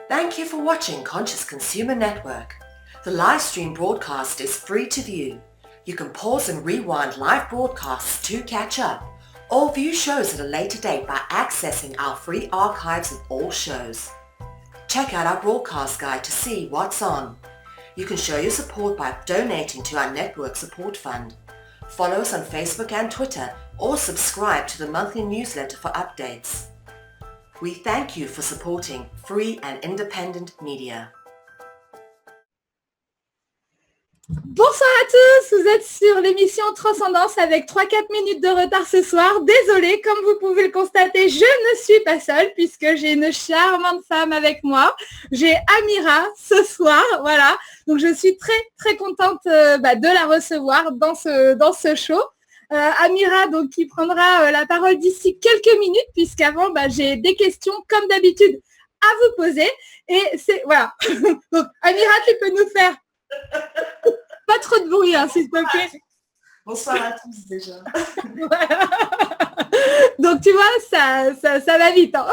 Thank you for watching Conscious Consumer Network. The live stream broadcast is free to view. You can pause and rewind live broadcasts to catch up, or view shows at a later date by accessing our free archives of all shows. Check out our broadcast guide to see what's on. You can show your support by donating to our network support fund. Follow us on Facebook and Twitter, or subscribe to the monthly newsletter for updates. We thank you for supporting free and independent media. Bonsoir à tous, vous êtes sur l'émission Transcendance avec 3-4 minutes de retard ce soir. Désolée, comme vous pouvez le constater, je ne suis pas seule puisque j'ai une charmante femme avec moi. J'ai Amira ce soir, voilà. Donc je suis très contente de la recevoir dans ce show. Amira donc qui prendra la parole d'ici quelques minutes puisqu'avant j'ai des questions comme d'habitude à vous poser et c'est voilà. Donc Amira, tu peux nous faire pas trop de bruit s'il te plaît. Bonsoir à tous déjà. Voilà. Donc tu vois ça va vite hein.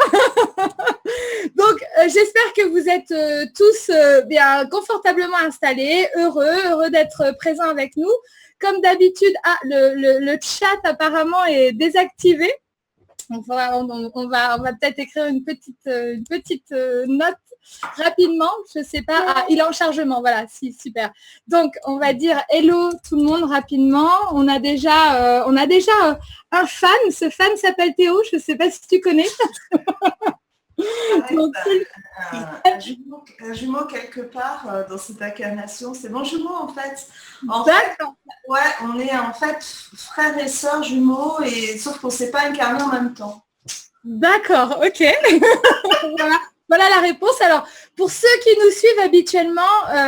Donc j'espère que vous êtes tous bien confortablement installés, heureux d'être présents avec nous. Comme d'habitude, le chat apparemment est désactivé. Donc, on va peut-être écrire une petite note rapidement. Je sais pas. Ah, il est en chargement. Voilà, si super. Donc on va dire hello tout le monde rapidement. On a déjà un fan. Ce fan s'appelle Théo. Je sais pas si tu connais. Donc, un jumeau quelque part dans cette incarnation. C'est mon jumeau en fait. Ouais, on est en fait frères et sœurs jumeaux et sauf qu'on ne s'est pas incarné en même temps. D'accord, ok. Voilà la réponse. Alors, pour ceux qui nous suivent habituellement,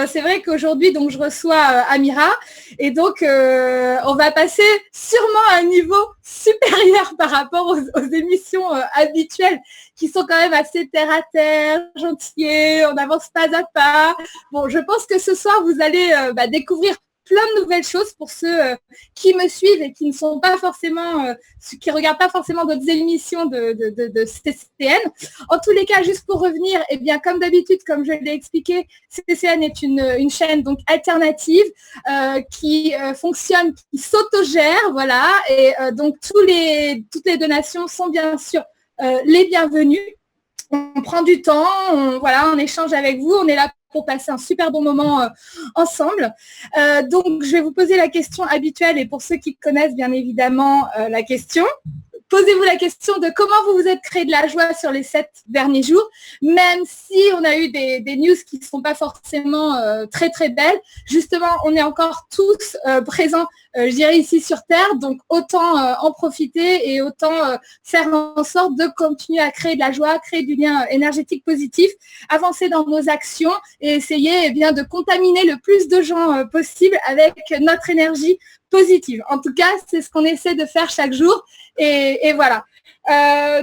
c'est vrai qu'aujourd'hui, donc, je reçois Amira. Et donc, on va passer sûrement à un niveau supérieur par rapport aux émissions habituelles qui sont quand même assez terre à terre, gentillets, on avance pas à pas. Bon, je pense que ce soir, vous allez découvrir plein de nouvelles choses pour ceux qui me suivent et qui ne sont pas forcément, qui regardent pas forcément d'autres émissions de CCN. En tous les cas, juste pour revenir, eh bien, comme d'habitude, comme je l'ai expliqué, CCN est une chaîne donc alternative qui fonctionne, qui s'autogère, voilà, et donc toutes les donations sont bien sûr les bienvenues. On prend du temps, on échange avec vous, on est là pour passer un super bon moment ensemble. Donc, je vais vous poser la question habituelle et pour ceux qui connaissent bien évidemment la question, posez-vous la question de comment vous vous êtes créé de la joie sur les 7 derniers jours, même si on a eu des news qui ne sont pas forcément très belles. Justement, on est encore tous présents, je dirais, ici sur Terre, donc autant en profiter et autant faire en sorte de continuer à créer de la joie, créer du lien énergétique positif, avancer dans nos actions et essayer de contaminer le plus de gens possible avec notre énergie positive. En tout cas, c'est ce qu'on essaie de faire chaque jour. Et voilà.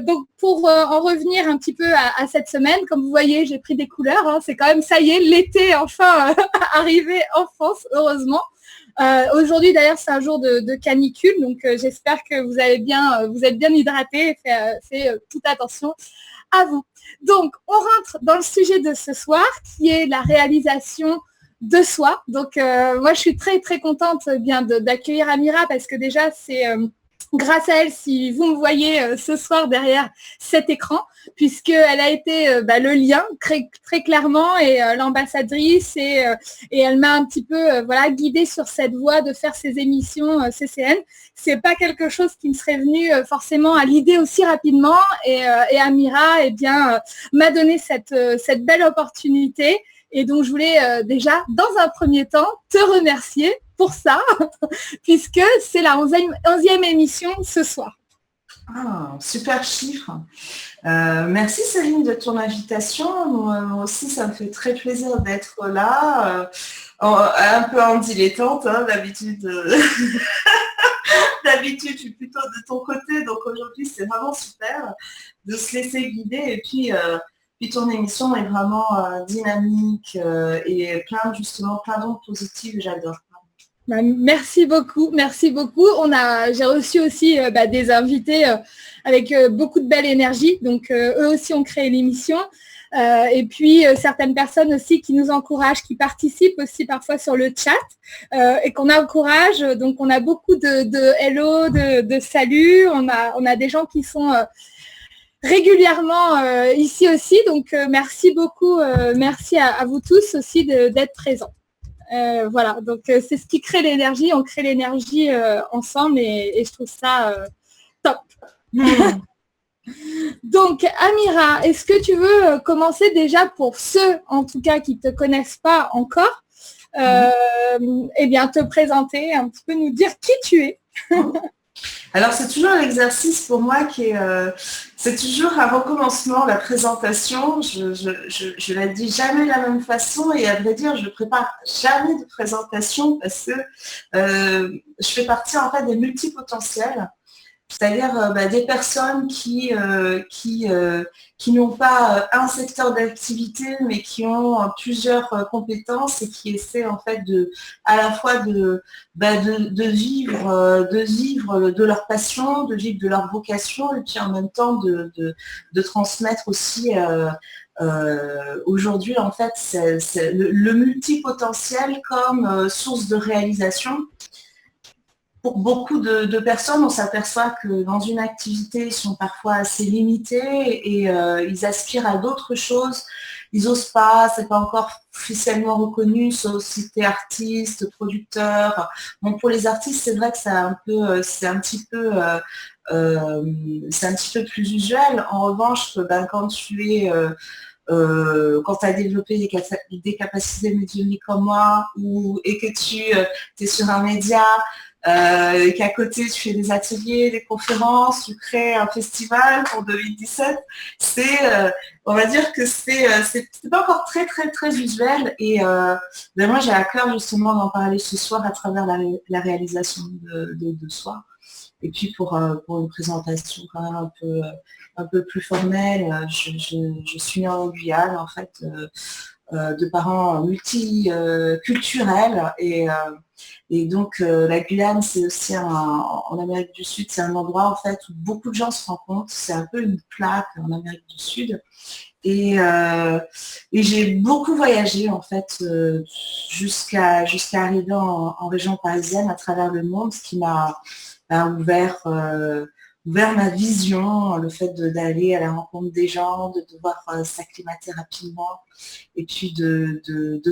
Donc, pour en revenir un petit peu à cette semaine, comme vous voyez, j'ai pris des couleurs. Hein, c'est quand même, ça y est, l'été enfin arrivé en France, heureusement. Aujourd'hui, d'ailleurs, c'est un jour de canicule. Donc, j'espère que vous êtes bien hydratés et fait toute attention à vous. Donc, on rentre dans le sujet de ce soir, qui est la réalisation de soi. Donc, moi, je suis très contente d'accueillir Amira parce que déjà, c'est grâce à elle, si vous me voyez ce soir derrière cet écran, puisqu'elle a été le lien très clairement et l'ambassadrice et elle m'a un petit peu guidée sur cette voie de faire ces émissions CCN. C'est pas quelque chose qui me serait venu forcément à l'idée aussi rapidement et Amira m'a donné cette belle opportunité. Et donc, je voulais déjà, dans un premier temps, te remercier pour ça, puisque c'est la 11e émission ce soir. Ah, super chiffre. Merci Céline de ton invitation. Moi aussi, ça me fait très plaisir d'être là. Un peu en dilettante, hein, d'habitude. D'habitude, je suis plutôt de ton côté. Donc aujourd'hui, c'est vraiment super de se laisser guider. Et puis ton émission est vraiment dynamique et plein d'ondes positives. J'adore. Merci beaucoup, merci beaucoup. J'ai reçu aussi des invités avec beaucoup de belle énergie, donc eux aussi ont créé l'émission. Et puis certaines personnes aussi qui nous encouragent, qui participent aussi parfois sur le chat et qu'on encourage. Donc on a beaucoup de hello, de salut. On a des gens qui sont régulièrement ici aussi. Donc merci beaucoup, merci à vous tous aussi d'être présents. Voilà, donc c'est ce qui crée l'énergie, on crée l'énergie ensemble et je trouve ça top. Donc Amira, est-ce que tu veux commencer déjà pour ceux en tout cas qui ne te connaissent pas encore, eh bien te présenter, un petit peu nous dire qui tu es. Alors c'est toujours un exercice pour moi qui est, c'est toujours un recommencement, la présentation. Je la dis jamais de la même façon et à vrai dire, je ne prépare jamais de présentation parce que je fais partie en fait des multipotentiels. C'est-à-dire des personnes qui n'ont pas un secteur d'activité, mais qui ont plusieurs compétences et qui essaient en fait à la fois de vivre de leur passion, de vivre de leur vocation, et puis en même temps de transmettre aussi. Aujourd'hui, en fait, c'est le multipotentiel comme source de réalisation. Pour beaucoup de personnes, on s'aperçoit que dans une activité, ils sont parfois assez limités et ils aspirent à d'autres choses. Ils n'osent pas, c'est pas encore officiellement reconnu, sauf si tu es artiste, producteur. Bon, pour les artistes, c'est vrai que c'est un petit peu plus usuel. En revanche, quand tu es quand tu as développé des capacités médiumniques comme moi et que tu es sur un média, qu'à côté tu fais des ateliers, des conférences, tu crées un festival pour 2017, on va dire que c'est pas encore très très très usuel et moi j'ai à cœur justement d'en parler ce soir à travers la réalisation de soi. Et puis pour une présentation quand même un peu plus formelle, je suis née en Guyane en fait, de parents multiculturels et donc la Guyane c'est aussi en Amérique du Sud, c'est un endroit en fait où beaucoup de gens se rencontrent, c'est un peu une plaque en Amérique du Sud. Et j'ai beaucoup voyagé en fait jusqu'à arriver en région parisienne à travers le monde, ce qui m'a ouvert ma vision, le fait d'aller à la rencontre des gens, de devoir s'acclimater rapidement et puis de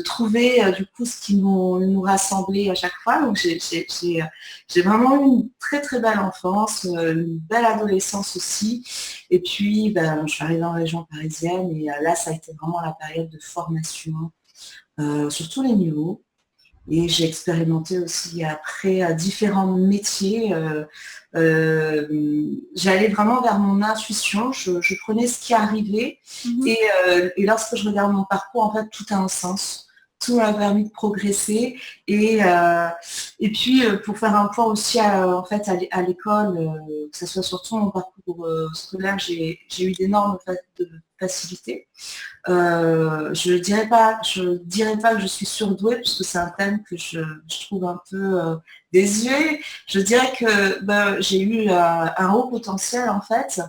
trouver du coup ce qui nous rassemblait à chaque fois. Donc j'ai vraiment eu une très très belle enfance, une belle adolescence aussi. Et puis je suis arrivée en région parisienne et là ça a été vraiment la période de formation sur tous les niveaux. Et j'ai expérimenté aussi après différents métiers. J'allais vraiment vers mon intuition, je prenais ce qui arrivait et lorsque je regarde mon parcours, en fait, tout a un sens. Tout m'a permis de progresser et puis pour faire un point aussi en fait à l'école, que ce soit surtout mon parcours scolaire, j'ai eu d'énormes facilités. Je dirais pas que je suis surdouée parce que c'est un thème que je trouve un peu désuet. Je dirais que j'ai eu un haut potentiel en fait,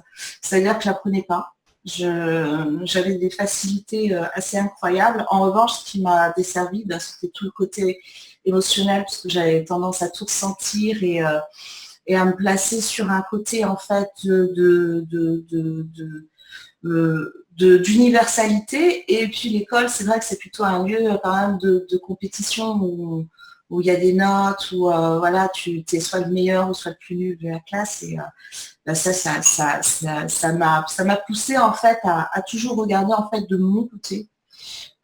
c'est-à-dire que j'apprenais pas. J'avais des facilités assez incroyables. En revanche, ce qui m'a desservi, c'était tout le côté émotionnel parce que j'avais tendance à tout ressentir et à me placer sur un côté en fait d'universalité. Et puis l'école, c'est vrai que c'est plutôt un lieu quand même de compétition où il y a des notes, où voilà, tu es soit le meilleur ou soit le plus nul de la classe. Et ça m'a poussé en fait à toujours regarder en fait de mon côté.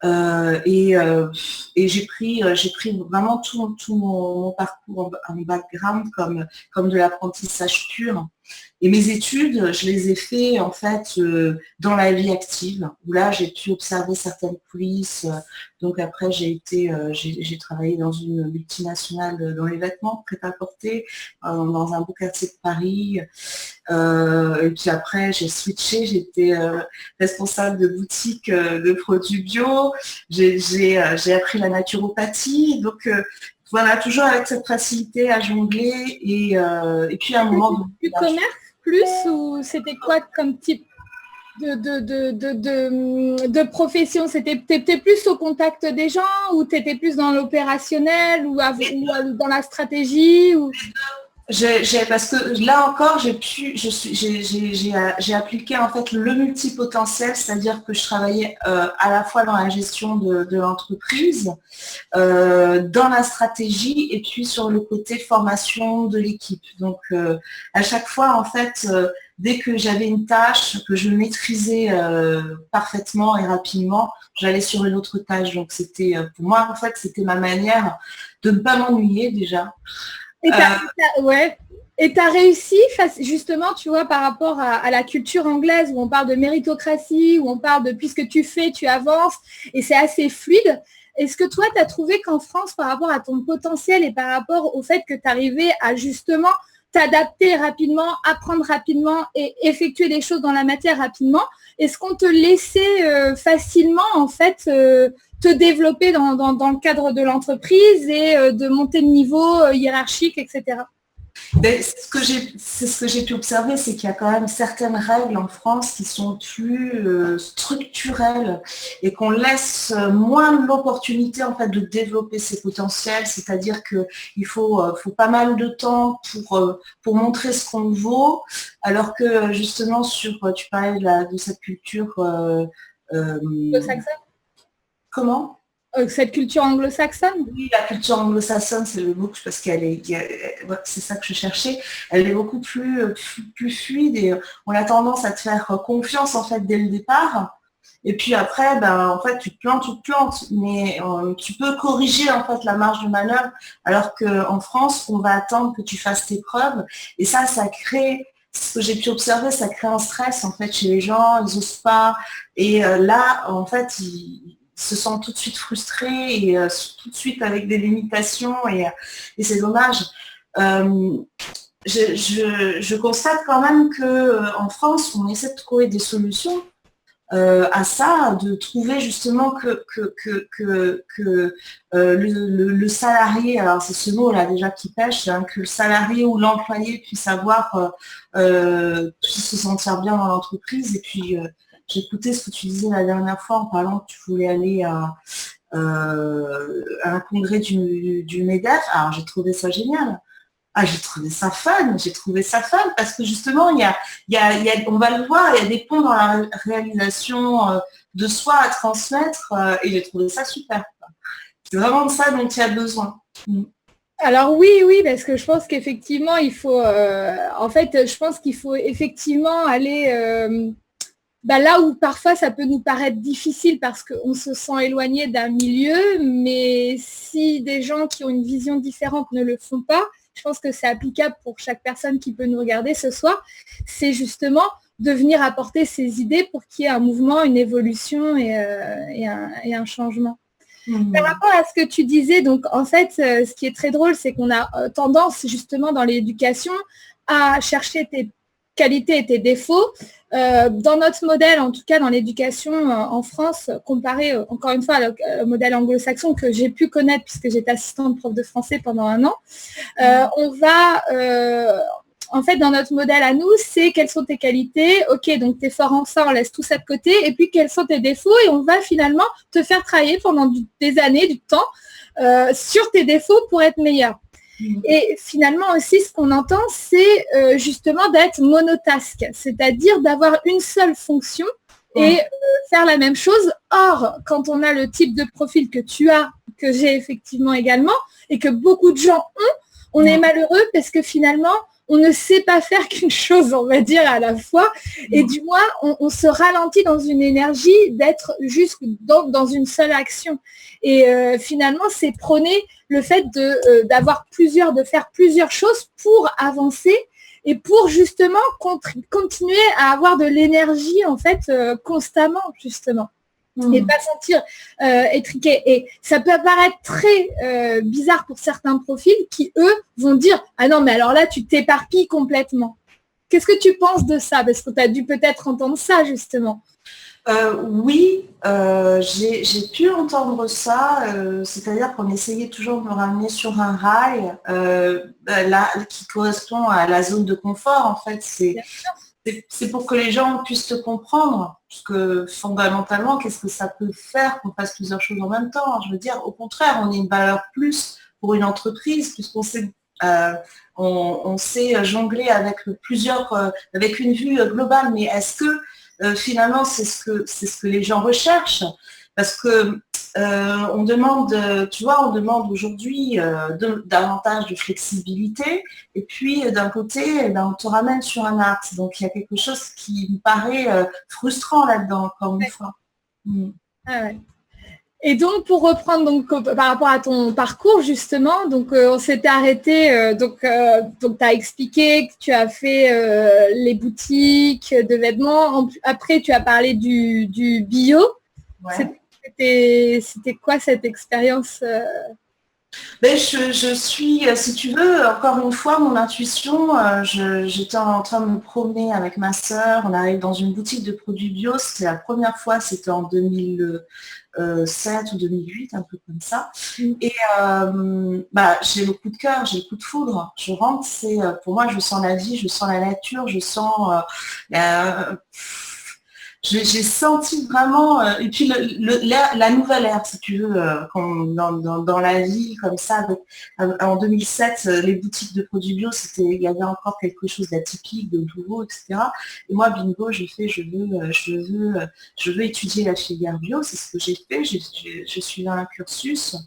Et j'ai pris vraiment tout mon parcours en background comme de l'apprentissage pur. Et mes études, je les ai fait en fait dans la vie active, où là j'ai pu observer certaines coulisses. Donc après j'ai travaillé dans une multinationale dans les vêtements prêt-à-porter, dans un beau quartier de Paris. Et puis après j'ai switché, j'étais responsable de boutique de produits bio. J'ai appris la naturopathie. Donc voilà, toujours avec cette facilité à jongler et puis à un moment... Du commerce plus ou c'était quoi comme type de profession? T'étais plus au contact des gens ou t'étais plus dans l'opérationnel ou dans la stratégie ou... Parce que là encore, j'ai appliqué en fait le multipotentiel, c'est-à-dire que je travaillais à la fois dans la gestion de l'entreprise, dans la stratégie et puis sur le côté formation de l'équipe. Donc à chaque fois en fait, dès que j'avais une tâche que je maîtrisais parfaitement et rapidement, j'allais sur une autre tâche. Donc c'était pour moi en fait c'était ma manière de ne pas m'ennuyer déjà. Et t'as réussi justement, tu vois, par rapport à la culture anglaise où on parle de méritocratie, où on parle de puisque tu fais, tu avances et c'est assez fluide. Est-ce que toi, tu as trouvé qu'en France, par rapport à ton potentiel et par rapport au fait que tu arrivais à justement t'adapter rapidement, apprendre rapidement et effectuer des choses dans la matière rapidement, est-ce qu'on te laissait facilement en fait te développer dans le cadre de l'entreprise et de monter de niveau hiérarchique, etc. C'est ce que j'ai pu observer, c'est qu'il y a quand même certaines règles en France qui sont plus structurelles et qu'on laisse moins l'opportunité en fait de développer ses potentiels, c'est-à-dire qu'il faut pas mal de temps pour montrer ce qu'on vaut, alors que justement tu parlais de cette culture comment? Cette culture anglo-saxonne? Oui, la culture anglo-saxonne, c'est le mot parce c'est ça que je cherchais. Elle est beaucoup plus fluide et on a tendance à te faire confiance en fait dès le départ. Et puis après, en fait, tu te plantes, mais tu peux corriger en fait la marge de manœuvre, alors qu'en France, on va attendre que tu fasses tes preuves. Et ça crée, ce que j'ai pu observer, ça crée un stress en fait chez les gens, ils n'osent pas. Et là, en fait, ils se sentent tout de suite frustrés et tout de suite avec des limitations et c'est dommage. Je constate quand même qu'en France, on essaie de trouver des solutions à ça, de trouver justement que le salarié, alors c'est ce mot là déjà qui pêche, hein, que le salarié ou l'employé puisse puisse se sentir bien dans l'entreprise. Et puis j'ai écouté ce que tu disais la dernière fois en parlant que tu voulais aller à un congrès du MEDEF. Alors j'ai trouvé ça génial. Ah, j'ai trouvé ça fun parce que justement, on va le voir, il y a des ponts dans la réalisation de soi à transmettre et j'ai trouvé ça super. C'est vraiment de ça dont il y a besoin. Alors oui, parce que je pense qu'effectivement, il faut effectivement aller là où parfois ça peut nous paraître difficile parce qu'on se sent éloigné d'un milieu, mais si des gens qui ont une vision différente ne le font pas, je pense que c'est applicable pour chaque personne qui peut nous regarder ce soir, c'est justement de venir apporter ses idées pour qu'il y ait un mouvement, une évolution et un changement. Par rapport à ce que tu disais, donc en fait, ce qui est très drôle, c'est qu'on a tendance justement dans l'éducation à chercher tes qualités et tes défauts. Dans notre modèle, en tout cas dans l'éducation en France, comparé encore une fois au modèle anglo-saxon que j'ai pu connaître puisque j'étais assistante prof de français pendant 1 an, on va en fait dans notre modèle à nous, c'est quelles sont tes qualités, ok, donc tu es fort en ça, on laisse tout ça de côté, et puis quels sont tes défauts, et on va finalement te faire travailler pendant des années, du temps, sur tes défauts pour être meilleur. Et finalement aussi, ce qu'on entend, c'est justement d'être monotasque, c'est-à-dire d'avoir une seule fonction et faire la même chose. Or, quand on a le type de profil que tu as, que j'ai effectivement également, et que beaucoup de gens ont, on est malheureux parce que finalement, on ne sait pas faire qu'une chose, on va dire, à la fois. Et du moins, on se ralentit dans une énergie d'être juste dans une seule action. Et finalement, c'est prôner le fait de faire plusieurs choses pour avancer et pour justement continuer à avoir de l'énergie, en fait, constamment, justement. Et pas sentir étriqué. Et ça peut paraître très bizarre pour certains profils qui, eux, vont dire « Ah non, mais alors là, tu t'éparpilles complètement ». Qu'est-ce que tu penses de ça? Parce que tu as dû peut-être entendre ça, justement. Oui, j'ai pu entendre ça, c'est-à-dire qu'on essayait toujours de me ramener sur un rail là, qui correspond à la zone de confort. En fait, c'est pour que les gens puissent te comprendre, parce que fondamentalement, qu'est-ce que ça peut faire qu'on fasse plusieurs choses en même temps? Je veux dire, au contraire, on est une valeur plus pour une entreprise, puisqu'on sait, on sait jongler avec avec une vue globale. Mais est-ce que finalement, c'est ce que les gens recherchent? Parce que on demande, tu vois, on demande aujourd'hui davantage de flexibilité, et puis d'un côté, on te ramène sur un axe. Donc il y a quelque chose qui me paraît frustrant là-dedans, encore une fois. Ah ouais. Et donc, pour reprendre donc, par rapport à ton parcours, justement, donc on s'était arrêté, donc tu as expliqué que tu as fait les boutiques de vêtements. Après, tu as parlé du bio. Ouais. C'était quoi cette expérience Ben, je suis, si tu veux, encore une fois, mon intuition, j'étais en train de me promener avec ma sœur, on arrive dans une boutique de produits bio, c'était la première fois, c'était en 2007 ou 2008, un peu comme ça. Et j'ai le coup de cœur, j'ai le coup de foudre. Je rentre, pour moi, je sens la vie, je sens la nature, je sens... j'ai senti vraiment, et puis la nouvelle ère, si tu veux, dans la vie, comme ça, en 2007, les boutiques de produits bio, il y avait encore quelque chose d'atypique, de nouveau, etc. Et moi, bingo, je veux étudier la filière bio, c'est ce que j'ai fait, je suis dans un cursus,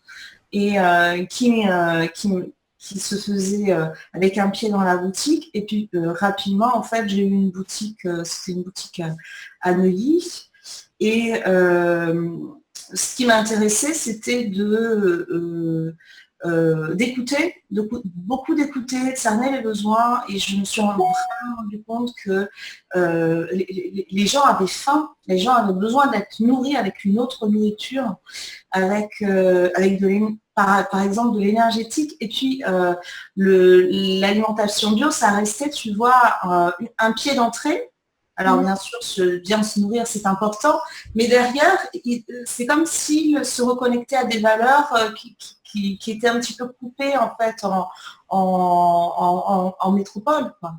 et qui se faisait avec un pied dans la boutique. Et puis rapidement, en fait, j'ai eu une boutique, c'était une boutique à Neuilly. Et ce qui m'intéressait, c'était d'écouter, beaucoup d'écouter, de cerner les besoins. Et je me suis vraiment rendu compte que les gens avaient faim, les gens avaient besoin d'être nourris avec une autre nourriture, avec par exemple de l'énergétique. Et puis l'alimentation bio, ça restait, tu vois, un pied d'entrée. Alors bien sûr, bien se nourrir, c'est important, mais derrière, c'est comme s'il se reconnectait à des valeurs qui étaient un petit peu coupées en fait en métropole, quoi.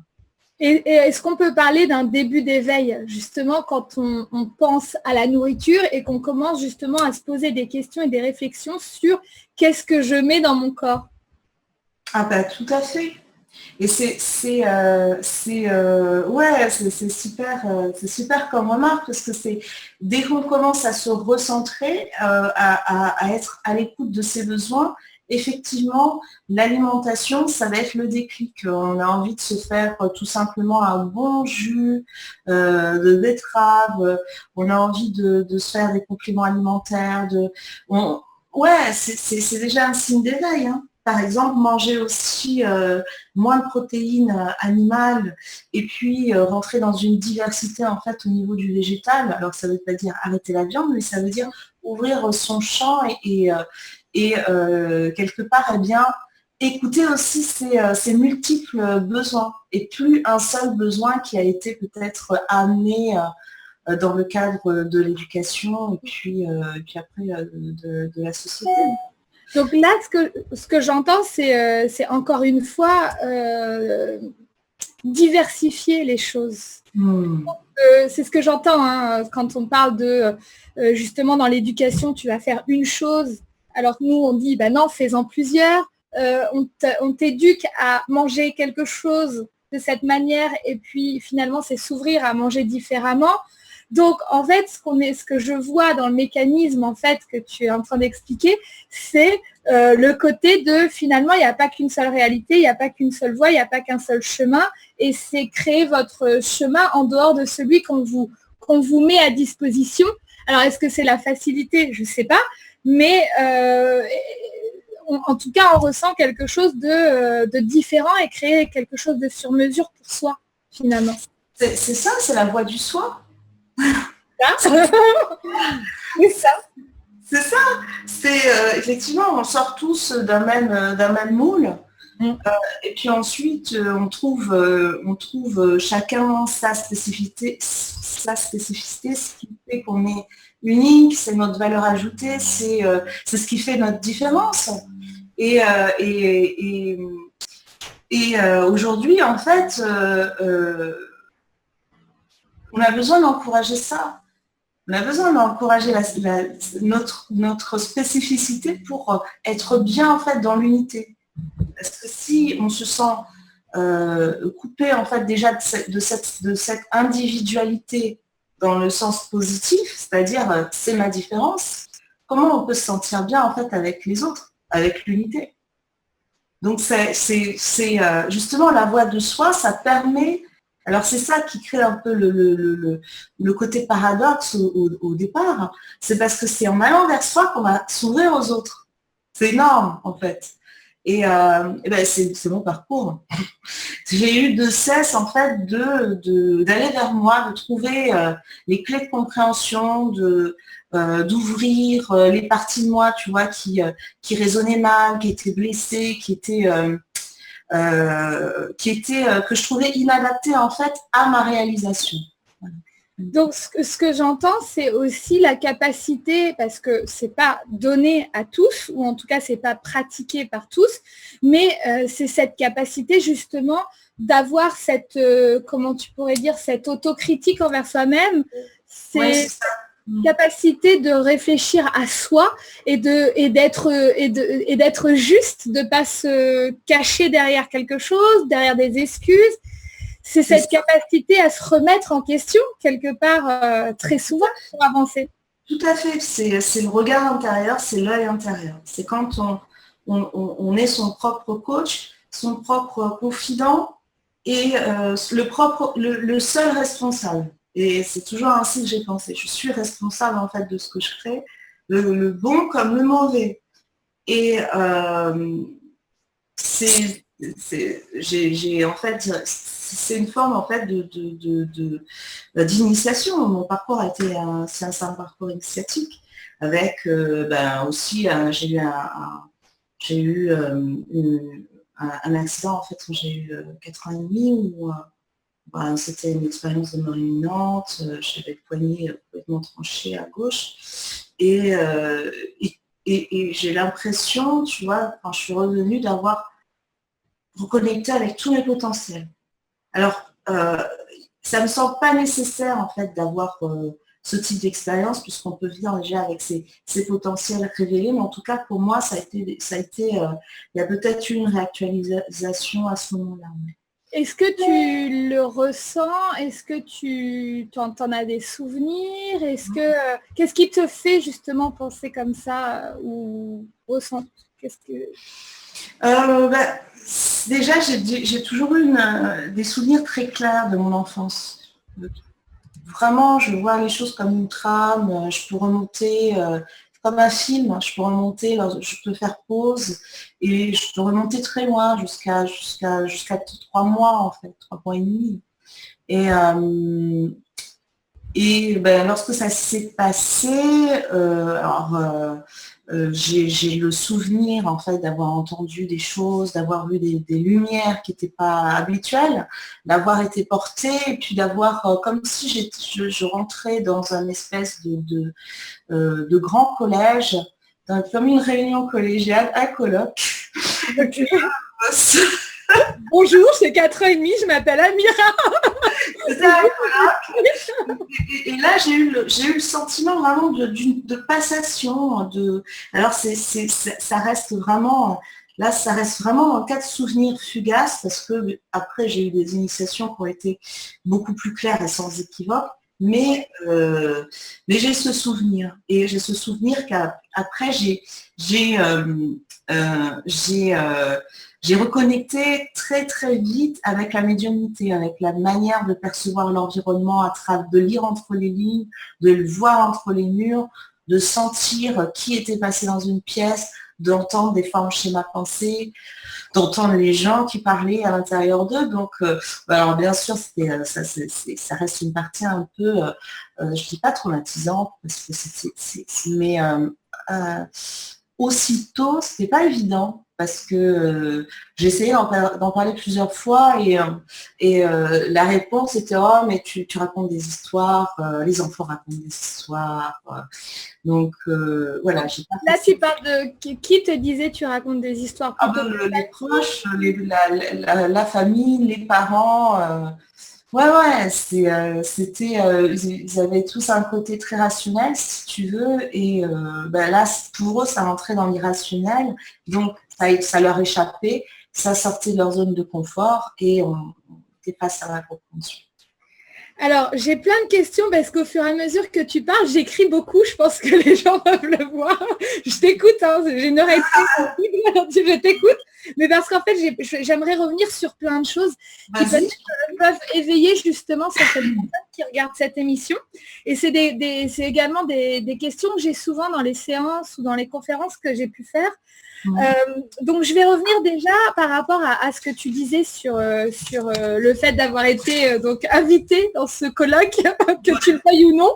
Et est-ce qu'on peut parler d'un début d'éveil, justement, quand on pense à la nourriture et qu'on commence justement à se poser des questions et des réflexions sur qu'est-ce que je mets dans mon corps? Ah bah tout à fait. Et c'est super comme remarque, parce que c'est dès qu'on commence à se recentrer, à être à l'écoute de ses besoins, effectivement, l'alimentation, ça va être le déclic. On a envie de se faire tout simplement un bon jus de betterave, on a envie de se faire des compléments alimentaires, c'est déjà un signe d'éveil, hein. Par exemple, manger aussi moins de protéines animales, et puis rentrer dans une diversité en fait au niveau du végétal. Alors ça ne veut pas dire arrêter la viande, mais ça veut dire ouvrir son champ et quelque part, eh bien, écouter aussi ses multiples besoins, et plus un seul besoin qui a été peut-être amené dans le cadre de l'éducation, et puis après de la société. Donc là, ce que j'entends, c'est encore une fois diversifier les choses. C'est ce que j'entends, hein, quand on parle de, justement, dans l'éducation, tu vas faire une chose, alors que nous, on dit, ben non, fais-en plusieurs. On t'éduque à manger quelque chose de cette manière, et puis finalement, c'est s'ouvrir à manger différemment. Donc, en fait, ce que je vois dans le mécanisme, en fait, que tu es en train d'expliquer, c'est le côté de, finalement, il n'y a pas qu'une seule réalité, il n'y a pas qu'une seule voie, il n'y a pas qu'un seul chemin, et c'est créer votre chemin en dehors de celui qu'on vous met à disposition. Alors, est-ce que c'est la facilité? Je ne sais pas, mais en tout cas, on ressent quelque chose de différent et créer quelque chose de sur mesure pour soi, finalement. C'est ça, c'est la voie du soi. C'est ça. C'est ça. C'est effectivement, on sort tous d'un même moule. Et puis ensuite, on trouve chacun sa spécificité, ce qui fait qu'on est unique, c'est notre valeur ajoutée, c'est ce qui fait notre différence. Et aujourd'hui, en fait, on a besoin d'encourager ça. On a besoin d'encourager notre spécificité pour être bien en fait dans l'unité. Parce que si on se sent coupé en fait déjà de cette individualité dans le sens positif, c'est-à-dire c'est ma différence, comment on peut se sentir bien en fait avec les autres, avec l'unité? Donc c'est justement la voix de soi, ça permet. Alors c'est ça qui crée un peu le côté paradoxe au départ. C'est parce que c'est en allant vers soi qu'on va s'ouvrir aux autres. C'est énorme en fait. Et ben c'est mon parcours. J'ai eu de cesse en fait d'aller vers moi, de trouver les clés de compréhension, d'ouvrir les parties de moi, tu vois, qui résonnaient mal, qui étaient blessées, que je trouvais inadapté en fait à ma réalisation. Donc, ce que j'entends, c'est aussi la capacité, parce que c'est pas donné à tous, ou en tout cas, c'est pas pratiqué par tous, mais c'est cette capacité justement d'avoir cette, comment tu pourrais dire, cette autocritique envers soi-même. C'est capacité de réfléchir à soi et d'être juste, de pas se cacher derrière quelque chose, derrière des excuses. C'est cette capacité à se remettre en question, quelque part, très souvent, pour avancer. Tout à fait. C'est le regard intérieur, c'est l'œil intérieur. C'est quand on est son propre coach, son propre confident et le seul responsable. Et c'est toujours ainsi que j'ai pensé. Je suis responsable, en fait, de ce que je crée, le bon comme le mauvais. Et j'ai en fait, c'est une forme en fait d'initiation. Mon parcours a été c'est un parcours initiatique avec aussi j'ai eu un accident en fait où j'ai eu 4 ans et demi où c'était une expérience de mort imminente. J'avais le poignet complètement tranché à gauche et j'ai l'impression, tu vois, quand je suis revenue, d'avoir reconnecté avec tous mes potentiels. Alors, ça ne me semble pas nécessaire en fait d'avoir ce type d'expérience puisqu'on peut vivre déjà avec ses potentiels révélés, mais en tout cas pour moi ça a été il y a peut-être une réactualisation à ce moment-là. Est-ce que tu le ressens? Est-ce que tu t'en as des souvenirs? Qu'est-ce qui te fait justement penser comme ça ou ressentir? Déjà, j'ai toujours eu des souvenirs très clairs de mon enfance. Vraiment, je vois les choses comme une trame. Je peux remonter comme un film. Je peux remonter, je peux faire pause et je peux remonter très loin jusqu'à 3 mois en fait, 3 mois et demi. Et lorsque ça s'est passé, j'ai le souvenir en fait d'avoir entendu des choses, d'avoir vu des lumières qui n'étaient pas habituelles, d'avoir été portée et puis d'avoir comme si je rentrais dans un espèce de grand collège, comme une réunion collégiale à colloque. Bonjour, j'ai 4 ans et demi, je m'appelle Amira. Et là, j'ai eu le sentiment vraiment de passation. Alors, ça reste vraiment, là, ça reste vraiment un cas de souvenir fugace parce que après, j'ai eu des initiations qui ont été beaucoup plus claires et sans équivoque. Mais j'ai ce souvenir. Et j'ai ce souvenir qu'après, j'ai reconnecté très très vite avec la médiumnité, avec la manière de percevoir l'environnement, de lire entre les lignes, de le voir entre les murs, de sentir qui était passé dans une pièce, d'entendre des formes schémas pensées, d'entendre les gens qui parlaient à l'intérieur d'eux. Donc, alors bien sûr, ça reste une partie un peu, je dis pas traumatisante, parce que mais aussitôt, c'était pas évident parce que j'ai essayé d'en parler plusieurs fois et la réponse était oh mais tu racontes des histoires, les enfants racontent des histoires. Donc voilà, j'ai pas Là, tu parles de qui te disait tu racontes des histoires plutôt les proches, la famille, les parents. Ouais, c'était, ils avaient tous un côté très rationnel, si tu veux, et là, pour eux, ça rentrait dans l'irrationnel, donc ça leur échappait, ça sortait de leur zone de confort, et on était face à la compréhension. Alors, j'ai plein de questions parce qu'au fur et à mesure que tu parles, j'écris beaucoup. Je pense que les gens peuvent le voir. Je t'écoute, hein, j'ai une oreille très sensible, je t'écoute. Mais parce qu'en fait, j'aimerais revenir sur plein de choses qui peuvent éveiller justement certaines personnes qui regardent cette émission. Et c'est également des questions que j'ai souvent dans les séances ou dans les conférences que j'ai pu faire. Donc je vais revenir déjà par rapport à ce que tu disais sur le fait d'avoir été donc invité dans ce colloque, que tu le veuilles ou non.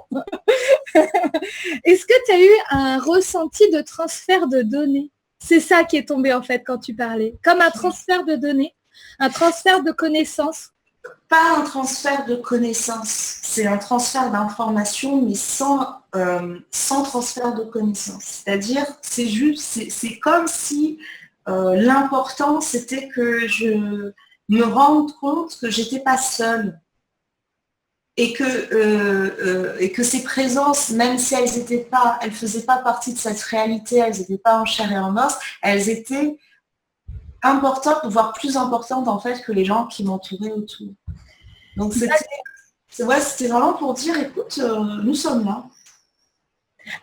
Est-ce que tu as eu un ressenti de transfert de données? C'est ça qui est tombé en fait quand tu parlais. Comme un transfert de données, un transfert de connaissances. Pas un transfert de connaissances, c'est un transfert d'informations, mais sans transfert de connaissances. C'est-à-dire, c'est comme si l'important, c'était que je me rende compte que j'étais pas seule. Et que ces présences, même si elles faisaient pas partie de cette réalité, elles n'étaient pas en chair et en os, elles étaient importantes, voire plus importantes en fait que les gens qui m'entouraient autour. Donc c'était vraiment pour dire, écoute, nous sommes là.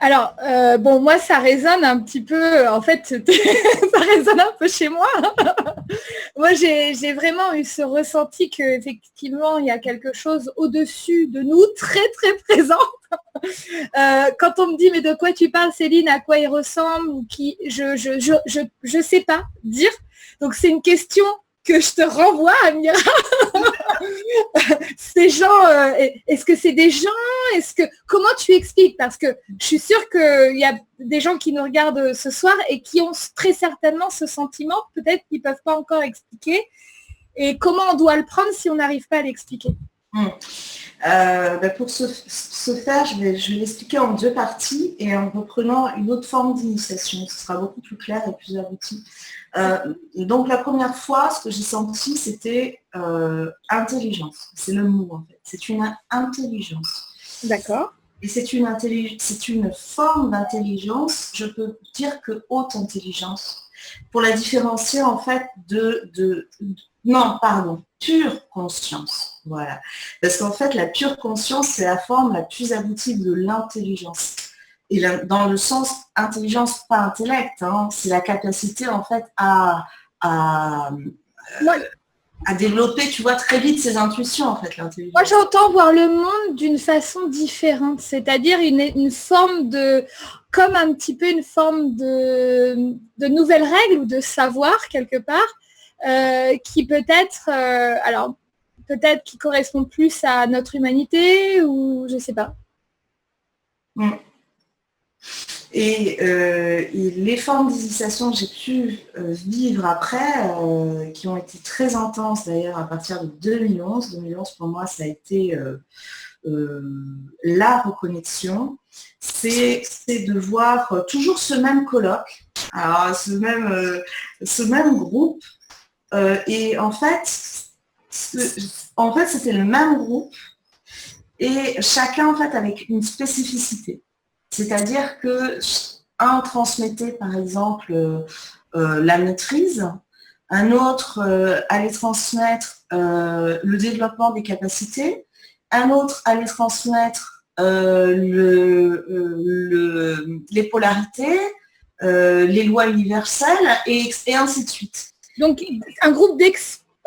Alors, moi, ça résonne un petit peu, en fait, ça résonne un peu chez moi. Moi, j'ai vraiment eu ce ressenti qu'effectivement, il y a quelque chose au-dessus de nous, très, très présent. Quand on me dit, mais de quoi tu parles, Céline, à quoi il ressemble, ou qui, je sais pas dire. Donc, c'est une question que je te renvoie, Amira. Ces gens, est-ce que c'est des gens, comment tu expliques? Parce que je suis sûre qu'il y a des gens qui nous regardent ce soir et qui ont très certainement ce sentiment, peut-être qu'ils ne peuvent pas encore expliquer. Et comment on doit le prendre si on n'arrive pas à l'expliquer? Pour ce faire, je vais l'expliquer en deux parties et en reprenant une autre forme d'initiation. Ce sera beaucoup plus clair et plus abouti. Donc la première fois, ce que j'ai senti, c'était intelligence. C'est le mot en fait. C'est une intelligence. D'accord. Et c'est une forme d'intelligence, je peux dire que haute intelligence, pour la différencier en fait pure conscience. Voilà. Parce qu'en fait, la pure conscience, c'est la forme la plus aboutie de l'intelligence. Et dans le sens intelligence, pas intellect, hein, c'est la capacité en fait à développer, tu vois, très vite ses intuitions en fait, l'intelligence. Moi, j'entends voir le monde d'une façon différente, c'est-à-dire une forme comme un petit peu une forme de nouvelles règles ou de savoir quelque part, qui peut-être, peut-être qui correspond plus à notre humanité ou je sais pas. Et les formes d'initiation que j'ai pu vivre après, qui ont été très intenses d'ailleurs à partir de 2011. 2011 pour moi ça a été la reconnexion. C'est de voir toujours ce même colloque, alors ce même groupe. Et en fait c'était le même groupe et chacun en fait avec une spécificité. C'est-à-dire que un transmettait par exemple la maîtrise, un autre allait transmettre le développement des capacités, un autre allait transmettre les polarités, les lois universelles et ainsi de suite. Donc un groupe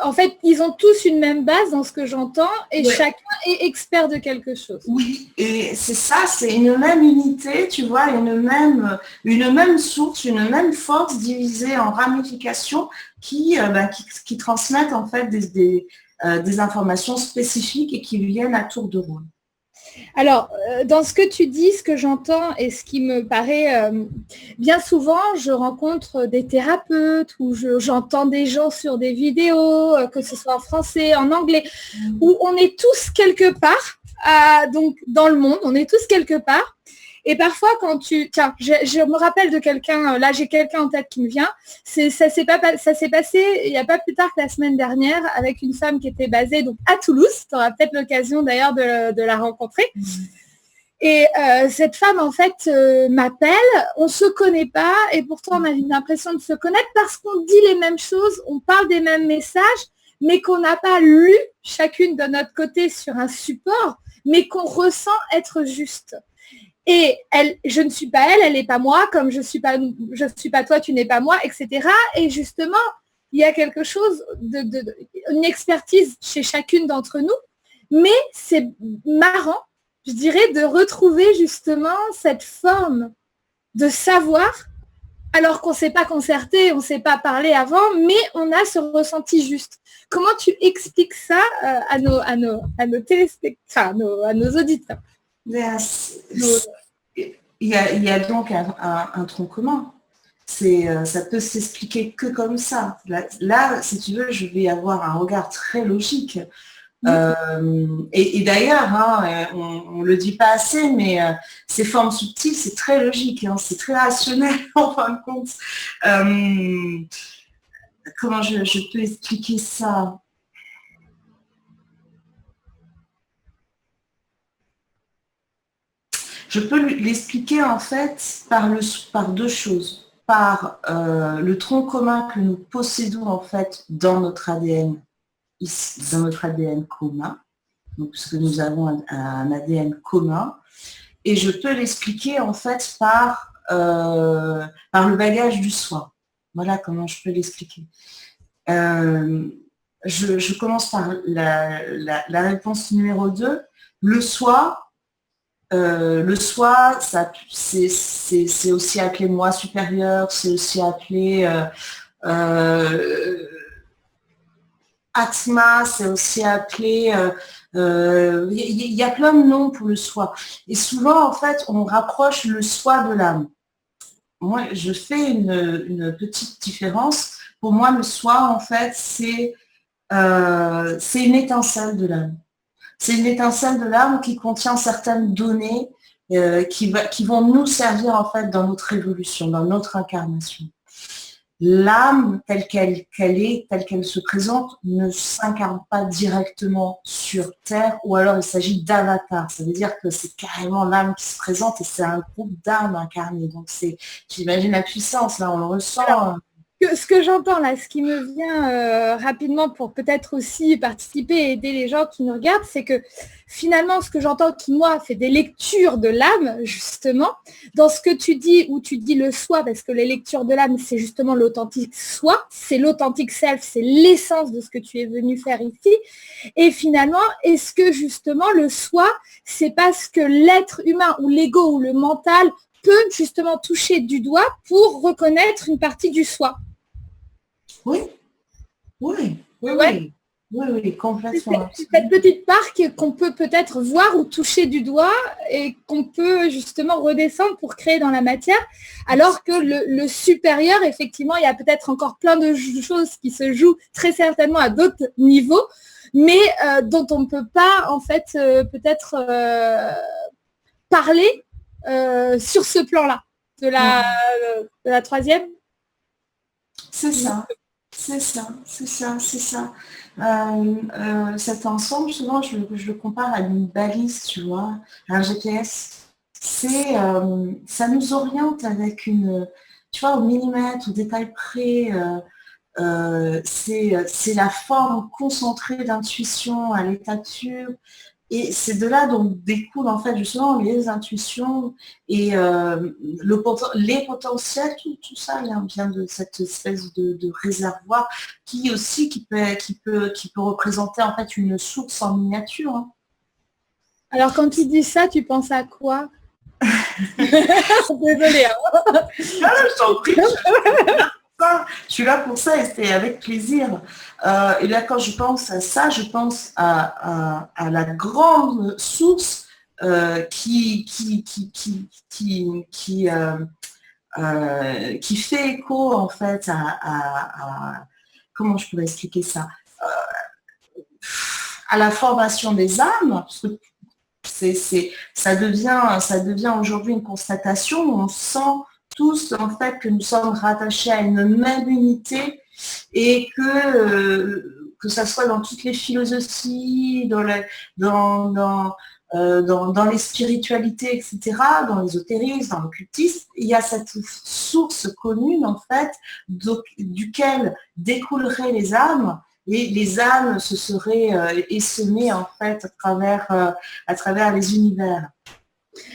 en fait, ils ont tous une même base dans ce que j'entends et chacun est expert de quelque chose. Oui, et c'est ça, c'est une même unité, tu vois, une même source, une même force divisée en ramifications qui transmettent en fait des informations spécifiques et qui viennent à tour de rôle. Alors, dans ce que tu dis, ce que j'entends et ce qui me paraît, bien souvent, je rencontre des thérapeutes ou j'entends des gens sur des vidéos, que ce soit en français, en anglais, où on est tous quelque part, donc dans le monde, on est tous quelque part. Et parfois, quand tiens, je me rappelle de quelqu'un, là j'ai quelqu'un en tête qui me vient, ça s'est passé il n'y a pas plus tard que la semaine dernière avec une femme qui était basée donc à Toulouse. Tu auras peut-être l'occasion d'ailleurs de la rencontrer. Et cette femme, en fait, m'appelle, on ne se connaît pas et pourtant on a l'impression de se connaître parce qu'on dit les mêmes choses, on parle des mêmes messages, mais qu'on n'a pas lu chacune de notre côté sur un support, mais qu'on ressent être juste. Et je ne suis pas elle n'est pas moi, comme je suis pas toi, tu n'es pas moi, etc. Et justement, il y a quelque chose une expertise chez chacune d'entre nous, mais c'est marrant, je dirais, de retrouver justement cette forme de savoir, alors qu'on ne s'est pas concerté, on ne s'est pas parlé avant, mais on a ce ressenti juste. Comment tu expliques ça à nos téléspectateurs, à nos auditeurs? Il y a donc un tronc commun. Ça peut s'expliquer que comme ça. Là, si tu veux, je vais avoir un regard très logique. Et d'ailleurs, on ne le dit pas assez, mais ces formes subtiles, c'est très logique, c'est très rationnel en fin de compte. Comment je peux expliquer ça ? Je peux l'expliquer en fait par deux choses. Par le tronc commun que nous possédons en fait dans notre ADN, dans notre ADN commun, donc parce que nous avons un ADN commun, et je peux l'expliquer en fait par le bagage du soi. Voilà comment je peux l'expliquer. Je commence par la réponse numéro 2. Le soi, c'est aussi appelé moi supérieur, c'est aussi appelé Atma, c'est aussi appelé, il y a plein de noms pour le soi. Et souvent, en fait, on rapproche le soi de l'âme. Moi, je fais une petite différence. Pour moi, le soi, en fait, c'est une étincelle de l'âme. C'est une étincelle de l'âme qui contient certaines données qui vont nous servir en fait dans notre évolution, dans notre incarnation. L'âme telle qu'elle est, telle qu'elle se présente, ne s'incarne pas directement sur Terre, ou alors il s'agit d'avatars. Ça veut dire que c'est carrément l'âme qui se présente et c'est un groupe d'âmes incarnées. Donc j'imagine la puissance, là on le ressent. Alors, ce que j'entends là, ce qui me vient rapidement pour peut-être aussi participer et aider les gens qui nous regardent, c'est que finalement, ce que j'entends qui, moi, fait des lectures de l'âme, justement, dans ce que tu dis, où tu dis le soi, parce que les lectures de l'âme, c'est justement l'authentique soi, c'est l'authentique self, c'est l'essence de ce que tu es venu faire ici. Et finalement, est-ce que justement le soi, c'est parce que l'être humain ou l'ego ou le mental peut justement toucher du doigt pour reconnaître une partie du soi? Oui, complètement. C'est cette petite part qu'on peut peut-être voir ou toucher du doigt et qu'on peut justement redescendre pour créer dans la matière, alors que le supérieur, effectivement, il y a peut-être encore plein de choses qui se jouent très certainement à d'autres niveaux, mais dont on ne peut pas, en fait, peut-être parler sur ce plan-là, de la troisième. C'est ça. Cet ensemble, souvent, je le compare à une balise, tu vois, un GPS. Ça nous oriente avec tu vois, au millimètre, au détail près. C'est la forme concentrée d'intuition à l'état pur. Et c'est de là dont découlent en fait justement les intuitions et les potentiels, tout ça vient de cette espèce de réservoir qui peut représenter en fait une source en miniature. Hein. Alors quand tu dis ça, tu penses à quoi? Désolée. Hein. Je t'en prie. Je suis là pour ça et c'est avec plaisir. Et là, quand je pense à ça, je pense à la grande source qui fait écho en fait à comment je pourrais expliquer ça, à la formation des âmes, parce que ça devient aujourd'hui une constatation où on sent tous en fait que nous sommes rattachés à une même unité et que ça soit dans toutes les philosophies, dans les spiritualités, etc., dans l'ésotérisme, dans l'occultisme, il y a cette source commune en fait duquel découleraient les âmes. Et les âmes se seraient essaimées en fait à travers les univers.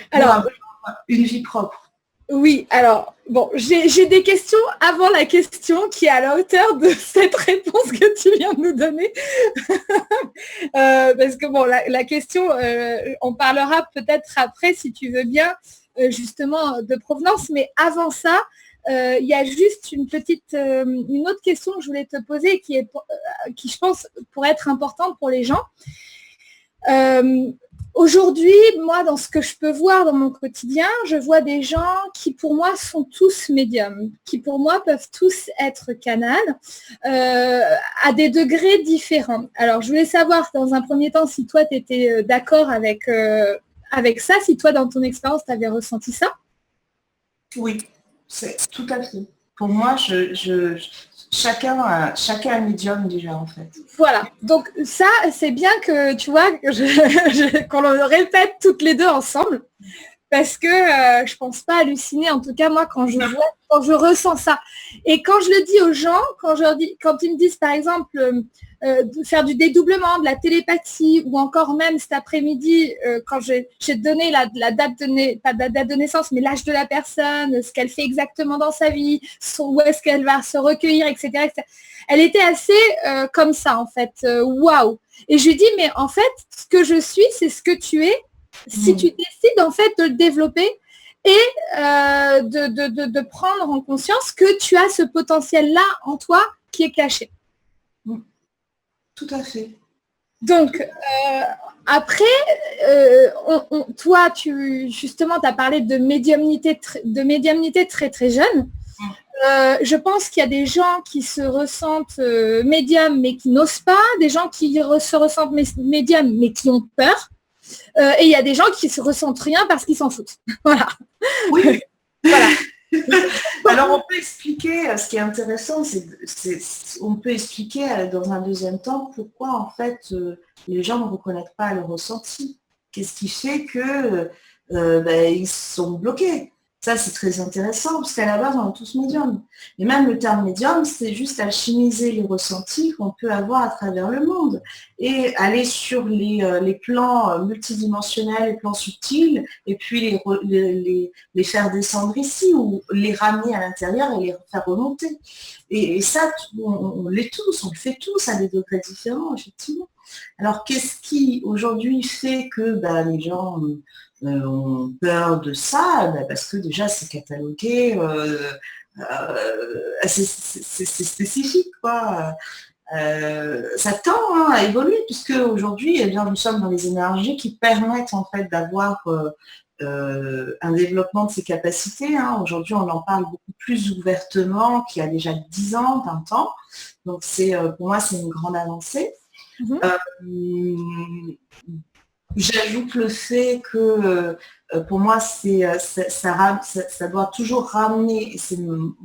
Alors, une vie propre. Oui, alors, bon, j'ai des questions avant la question qui est à la hauteur de cette réponse que tu viens de nous donner. Parce que, bon, la question, on parlera peut-être après, si tu veux bien, justement, de provenance. Mais avant ça, il y a juste une autre question que je voulais te poser qui, je pense, pourrait être importante pour les gens. Aujourd'hui, moi, dans ce que je peux voir dans mon quotidien, je vois des gens qui, pour moi, sont tous médiums, qui, pour moi, peuvent tous être canals à des degrés différents. Alors, je voulais savoir, dans un premier temps, si toi, tu étais d'accord avec ça, si toi, dans ton expérience, tu avais ressenti ça. Oui, c'est tout à fait. Pour moi, chacun a un médium déjà en fait. Voilà, donc ça c'est bien que tu vois qu'on le répète toutes les deux ensemble parce que je pense pas halluciner, en tout cas moi quand je ressens ça. Et quand je le dis aux gens, quand ils me disent par exemple de faire du dédoublement, de la télépathie ou encore même cet après-midi quand j'ai donné la date pas la date de naissance mais l'âge de la personne, ce qu'elle fait exactement dans sa vie, où est-ce qu'elle va se recueillir, etc. Elle était assez comme ça en fait, waouh. Et je lui dis mais en fait ce que je suis c'est ce que tu es si tu décides en fait de le développer et de prendre en conscience que tu as ce potentiel-là en toi qui est caché. Tout à fait. Donc, après, toi, justement, tu as parlé de médiumnité très, très jeune. Je pense qu'il y a des gens qui se ressentent médiums mais qui n'osent pas, des gens qui se ressentent médiums mais qui ont peur. Et il y a des gens qui se ressentent rien parce qu'ils s'en foutent. Voilà. Oui. Voilà. Alors on peut expliquer, ce qui est intéressant, on peut expliquer dans un deuxième temps pourquoi en fait les gens ne reconnaissent pas le ressenti. Qu'est-ce qui fait que ils sont bloqués? Ça c'est très intéressant parce qu'à la base on est tous médiums. Et même le terme médium, c'est juste alchimiser les ressentis qu'on peut avoir à travers le monde et aller sur les plans multidimensionnels, les plans subtils, et puis les faire descendre ici ou les ramener à l'intérieur et les faire remonter. Et ça, on le fait tous à des degrés différents, effectivement. Alors qu'est-ce qui aujourd'hui fait que les gens ont peur de ça? Parce que déjà c'est catalogué, c'est spécifique, quoi. Ça tend à évoluer puisque aujourd'hui nous sommes dans les énergies qui permettent en fait d'avoir un développement de ces capacités. Aujourd'hui on en parle beaucoup plus ouvertement qu'il y a déjà 10 ans, 20 ans. Donc pour moi c'est une grande avancée. J'ajoute le fait que pour moi ça doit toujours ramener, et c'est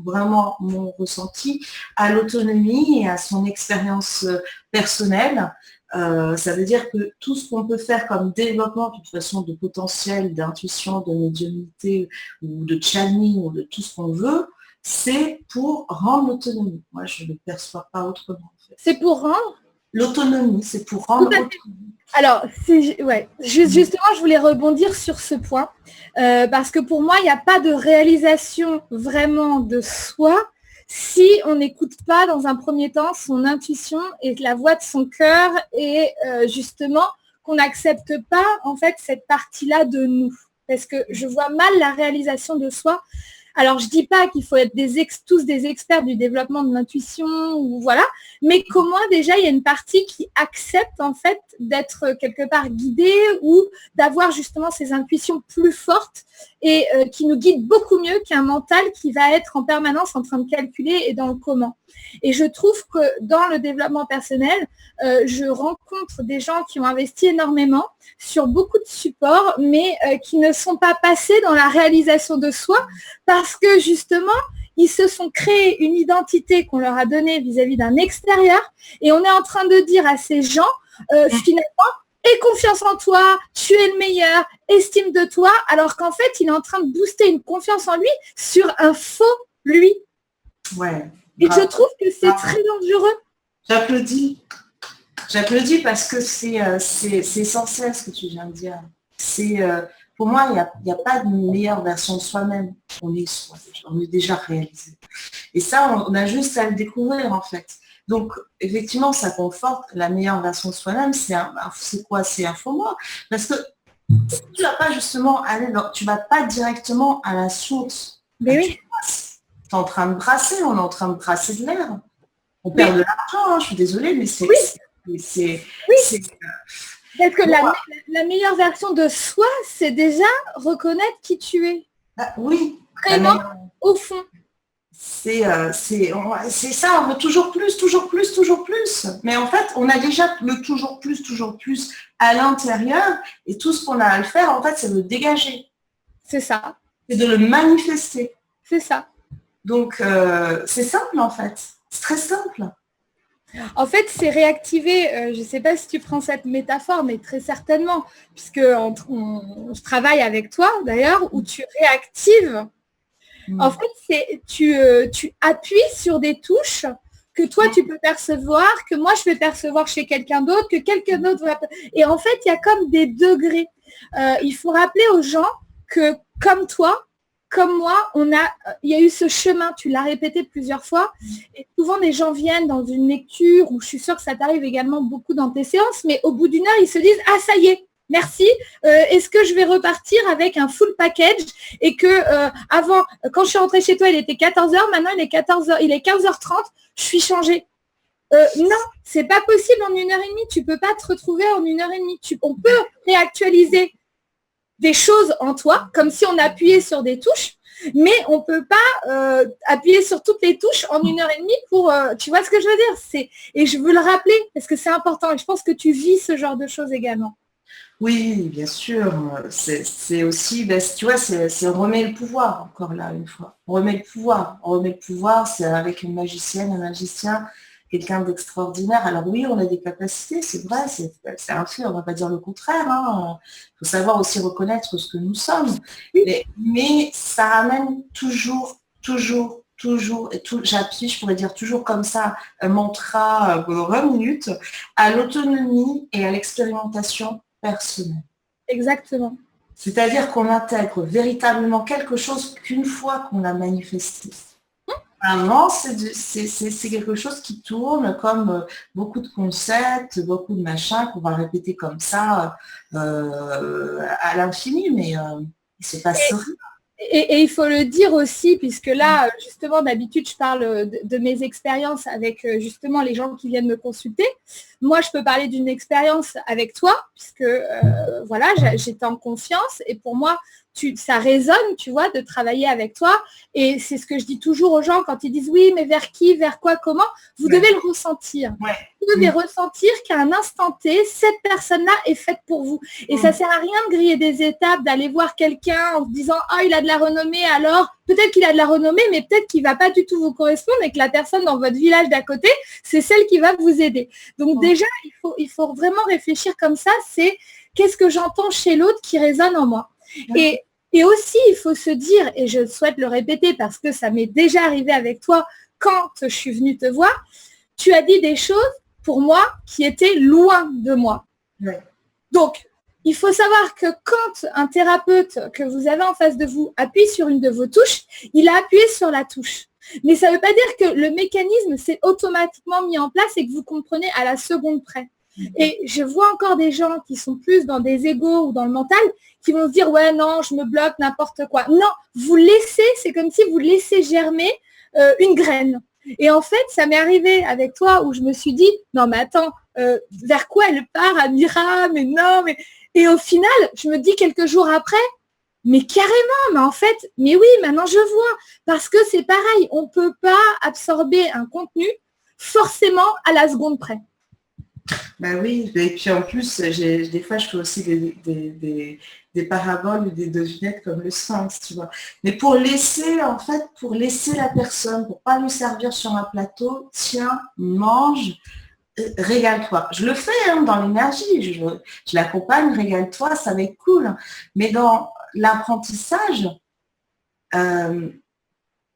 vraiment mon ressenti, à l'autonomie et à son expérience personnelle. Ça veut dire que tout ce qu'on peut faire comme développement de toute façon de potentiel, d'intuition, de médiumnité ou de channeling ou de tout ce qu'on veut, c'est pour rendre l'autonomie. Moi je ne le perçois pas autrement. En fait. C'est pour rendre l'autonomie, c'est pour rendre l'autonomie. Alors, justement, je voulais rebondir sur ce point, parce que pour moi, il n'y a pas de réalisation vraiment de soi si on n'écoute pas dans un premier temps son intuition et la voix de son cœur et justement qu'on n'accepte pas en fait cette partie-là de nous. Parce que je vois mal la réalisation de soi Alors, je dis pas qu'il faut être tous des experts du développement de l'intuition, ou voilà, mais qu'au moins déjà, il y a une partie qui accepte en fait d'être quelque part guidée ou d'avoir justement ces intuitions plus fortes et qui nous guident beaucoup mieux qu'un mental qui va être en permanence en train de calculer et dans le comment. Et je trouve que dans le développement personnel, je rencontre des gens qui ont investi énormément sur beaucoup de supports, mais qui ne sont pas passés dans la réalisation de soi parce que justement, ils se sont créés une identité qu'on leur a donnée vis-à-vis d'un extérieur et on est en train de dire à ces gens, finalement, aie confiance en toi, tu es le meilleur, estime de toi, alors qu'en fait, il est en train de booster une confiance en lui sur un faux lui. Ouais. Et je trouve que c'est très dangereux. J'applaudis. J'applaudis parce que c'est essentiel ce que tu viens de dire. Pour moi, il n'y a pas de meilleure version de soi-même. On est déjà réalisé. Et ça, on a juste à le découvrir en fait. Donc, effectivement, ça conforte la meilleure version de soi-même. C'est quoi? C'est un faux moi. Parce que si tu vas pas justement tu vas pas directement à la source. Mais oui. Tu es en train de brasser, on est en train de brasser de l'air. On perd de l'argent, hein, je suis désolée, mais c'est... Parce que la meilleure version de soi, c'est déjà reconnaître qui tu es. Oui. Vraiment, au fond. C'est ça, on veut toujours plus, toujours plus, toujours plus. Mais en fait, on a déjà le toujours plus à l'intérieur. Et tout ce qu'on a à le faire, en fait, c'est de le dégager. C'est ça. C'est de le manifester. C'est ça. Donc, c'est simple, en fait. C'est très simple. En fait, c'est réactiver, je ne sais pas si tu prends cette métaphore, mais très certainement, puisque je travaille avec toi, d'ailleurs, où tu réactives. En fait, tu appuies sur des touches que toi, tu peux percevoir, que moi, je vais percevoir chez quelqu'un d'autre, que quelqu'un d'autre va... Et en fait, il y a comme des degrés. Il faut rappeler aux gens que, comme toi, comme moi, il y a eu ce chemin, tu l'as répété plusieurs fois, et souvent les gens viennent dans une lecture, où je suis sûre que ça t'arrive également beaucoup dans tes séances, mais au bout d'une heure, ils se disent « Ah, ça y est, merci, est-ce que je vais repartir avec un full package ?» et que avant, quand je suis rentrée chez toi, il était 14h, maintenant il est 15h30, je suis changée. Non, c'est pas possible en 1h30, tu peux pas te retrouver en 1h30. On peut réactualiser des choses en toi, comme si on appuyait sur des touches, mais on ne peut pas appuyer sur toutes les touches en 1h30 pour... tu vois ce que je veux dire? Et je veux le rappeler, parce que c'est important, et je pense que tu vis ce genre de choses également. Oui, bien sûr. C'est aussi, tu vois, c'est on remet le pouvoir, encore là, une fois. On remet le pouvoir. On remet le pouvoir, c'est avec une magicienne, un magicien, quelqu'un d'extraordinaire. Alors oui, on a des capacités, c'est vrai, c'est un fait, on ne va pas dire le contraire. Il faut savoir aussi reconnaître ce que nous sommes. Mais ça ramène toujours, et j'appuie, je pourrais dire toujours comme ça, un mantra pendant 20 minutes, à l'autonomie et à l'expérimentation personnelle. Exactement. C'est-à-dire qu'on intègre véritablement quelque chose qu'une fois qu'on a manifesté. Vraiment, c'est quelque chose qui tourne comme beaucoup de concepts, beaucoup de machins qu'on va répéter comme ça à l'infini, mais il ne se passe rien. Et il faut le dire aussi, puisque là, justement, d'habitude, je parle de mes expériences avec justement les gens qui viennent me consulter. Moi, je peux parler d'une expérience avec toi, puisque voilà, j'étais en confiance et pour moi, ça résonne, tu vois, de travailler avec toi. Et c'est ce que je dis toujours aux gens quand ils disent oui, mais vers qui, vers quoi, comment, vous devez le ressentir. Vous devez ressentir qu'à un instant T, cette personne-là est faite pour vous. Et ça sert à rien de griller des étapes, d'aller voir quelqu'un en se disant ah, il a de la renommée, alors peut-être qu'il a de la renommée, mais peut-être qu'il ne va pas du tout vous correspondre et que la personne dans votre village d'à côté, c'est celle qui va vous aider. Donc déjà, il faut vraiment réfléchir comme ça, c'est qu'est-ce que j'entends chez l'autre qui résonne en moi. Et aussi, il faut se dire, et je souhaite le répéter parce que ça m'est déjà arrivé avec toi quand je suis venue te voir, tu as dit des choses pour moi qui étaient loin de moi. Donc, il faut savoir que quand un thérapeute que vous avez en face de vous appuie sur une de vos touches, il a appuyé sur la touche. Mais ça ne veut pas dire que le mécanisme s'est automatiquement mis en place et que vous comprenez à la seconde près. Et je vois encore des gens qui sont plus dans des égos ou dans le mental, qui vont se dire, ouais, non, je me bloque, n'importe quoi. Non, vous laissez, c'est comme si vous laissez germer une graine. Et en fait, ça m'est arrivé avec toi où je me suis dit, non, mais attends, vers quoi elle part, Amira? Mais non, mais... Et au final, je me dis quelques jours après, mais carrément, mais en fait, mais oui, maintenant je vois. Parce que c'est pareil, on ne peut pas absorber un contenu forcément à la seconde près. Ben oui, et puis en plus, des fois, je fais aussi des paraboles ou des devinettes comme le sphinx, tu vois. Mais pour laisser la personne, pour pas lui servir sur un plateau, tiens, mange, régale-toi. Je le fais dans l'énergie, je l'accompagne, régale-toi, ça va être cool. Mais dans l'apprentissage, il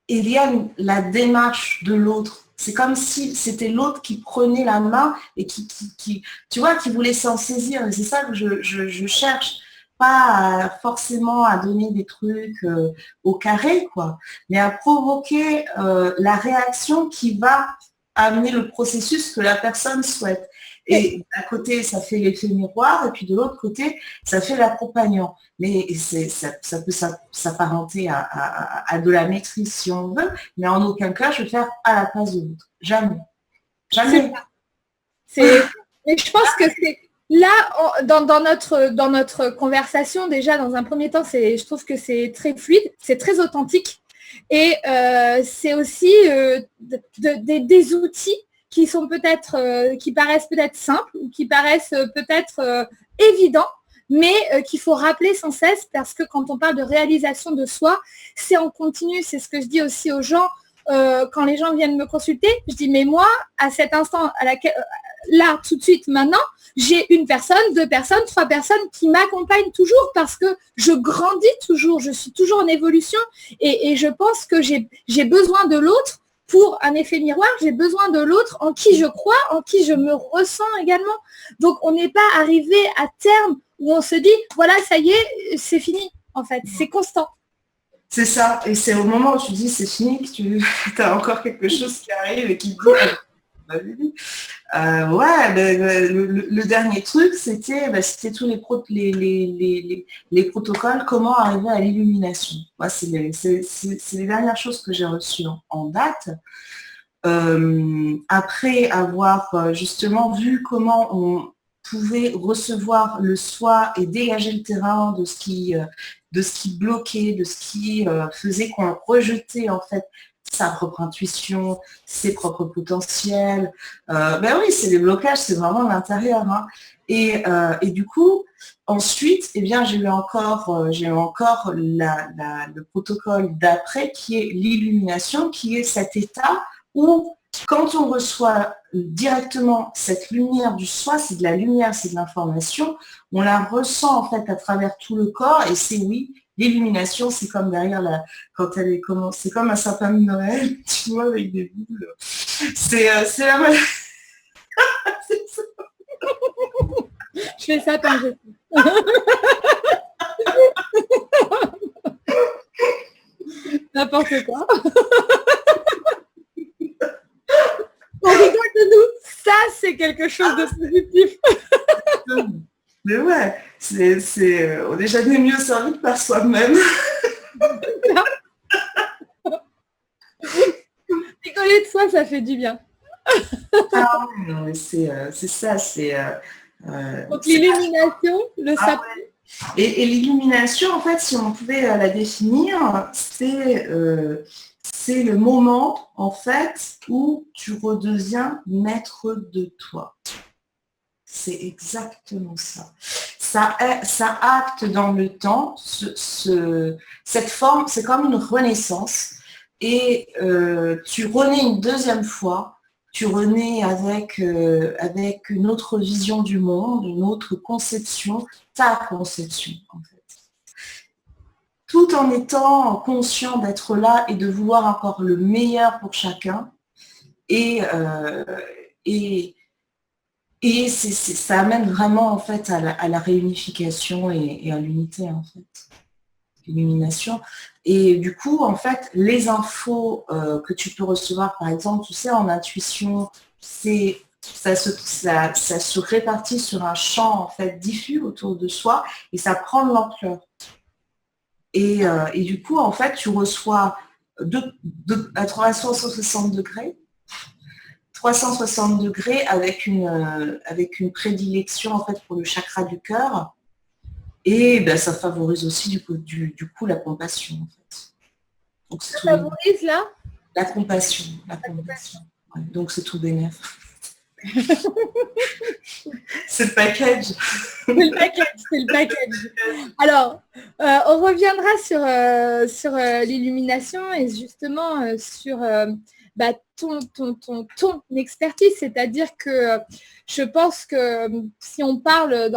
y a la démarche de l'autre. C'est comme si c'était l'autre qui prenait la main et qui tu vois, qui voulait s'en saisir. Et c'est ça que je cherche. Pas forcément à donner des trucs au carré, quoi, mais à provoquer la réaction qui va amener le processus que la personne souhaite. Et d'un côté, ça fait l'effet miroir, et puis de l'autre côté, ça fait l'accompagnant. Mais ça peut s'apparenter à de la maîtrise si on veut, mais en aucun cas, je vais faire à la place de l'autre. Jamais. Jamais. Mais je pense que c'est là, dans notre conversation, déjà, dans un premier temps, je trouve que c'est très fluide, c'est très authentique. Et c'est aussi des outils qui sont peut-être, qui paraissent peut-être simples ou qui paraissent peut-être évidents, mais qu'il faut rappeler sans cesse parce que quand on parle de réalisation de soi, c'est en continu. C'est ce que je dis aussi aux gens quand les gens viennent me consulter. Je dis, mais moi, à cet instant, là, tout de suite, maintenant, j'ai une personne, 2 personnes, 3 personnes qui m'accompagnent toujours parce que je grandis toujours, je suis toujours en évolution et je pense que j'ai besoin de l'autre pour un effet miroir, j'ai besoin de l'autre en qui je crois, en qui je me ressens également. Donc, on n'est pas arrivé à terme où on se dit, voilà, ça y est, c'est fini, en fait, c'est constant. C'est ça, et c'est au moment où tu dis c'est fini que tu as encore quelque chose qui arrive et qui dit... le dernier truc, c'était tous les protocoles, comment arriver à l'illumination. Moi, c'est les dernières choses que j'ai reçues en date. Après avoir justement vu comment on pouvait recevoir le soi et dégager le terrain de ce qui bloquait, de ce qui faisait qu'on rejetait en fait sa propre intuition, ses propres potentiels. Oui, c'est des blocages, c'est vraiment l'intérieur. Hein. Et du coup, ensuite, eh bien, j'ai eu encore le protocole d'après qui est l'illumination, qui est cet état où quand on reçoit directement cette lumière du soi, c'est de la lumière, c'est de l'information, on la ressent en fait à travers tout le corps et c'est oui, l'illumination, c'est comme derrière quand elle est c'est comme un sapin de Noël, tu vois, avec des boules. C'est la même. Je fais ça quand je... N'importe quoi. On rigole de nous. Ça, c'est quelque chose de positif. Mais ouais, on n'est jamais mieux servi que par soi-même. Rigoler de soi, ça fait du bien. Ah oui, non, mais c'est ça, c'est... Donc l'illumination, le sapin. Ouais. Et l'illumination, en fait, si on pouvait la définir, c'est le moment, en fait, où tu redeviens maître de toi. C'est exactement ça. Ça acte dans le temps, cette forme, c'est comme une renaissance. Et tu renais une deuxième fois, tu renais avec une autre vision du monde, une autre conception, ta conception, en fait. Tout en étant conscient d'être là et de vouloir encore le meilleur pour chacun. Et ça amène vraiment en fait à la réunification et à l'unité en fait, l'illumination. Et du coup en fait les infos que tu peux recevoir par exemple, tu sais en intuition, c'est ça se répartit sur un champ en fait diffus autour de soi et ça prend de l'ampleur. Et du coup, en fait, tu reçois à 360 degrés, 360 degrés avec une prédilection en fait pour le chakra du cœur. Et ben, ça favorise aussi du coup la compassion en fait. Donc, ça favorise là la compassion. Ouais, donc c'est tout bénéf. C'est le package. C'est le package. Alors, on reviendra sur l'illumination et justement sur ton expertise, c'est-à-dire que je pense que si on parle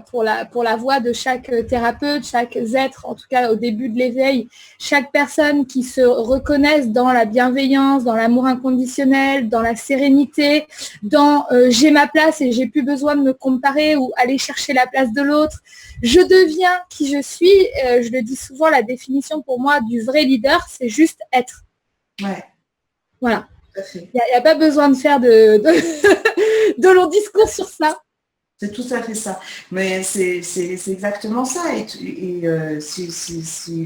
pour la voix de chaque thérapeute, chaque être, en tout cas au début de l'éveil, chaque personne qui se reconnaisse dans la bienveillance, dans l'amour inconditionnel, dans la sérénité, dans j'ai ma place et j'ai plus besoin de me comparer ou aller chercher la place de l'autre, je deviens qui je suis. Je le dis souvent, la définition pour moi du vrai leader, c'est juste être. Ouais. Voilà. Il n'y a pas besoin de faire de longs discours sur ça. C'est tout à fait ça. Mais c'est exactement ça. Et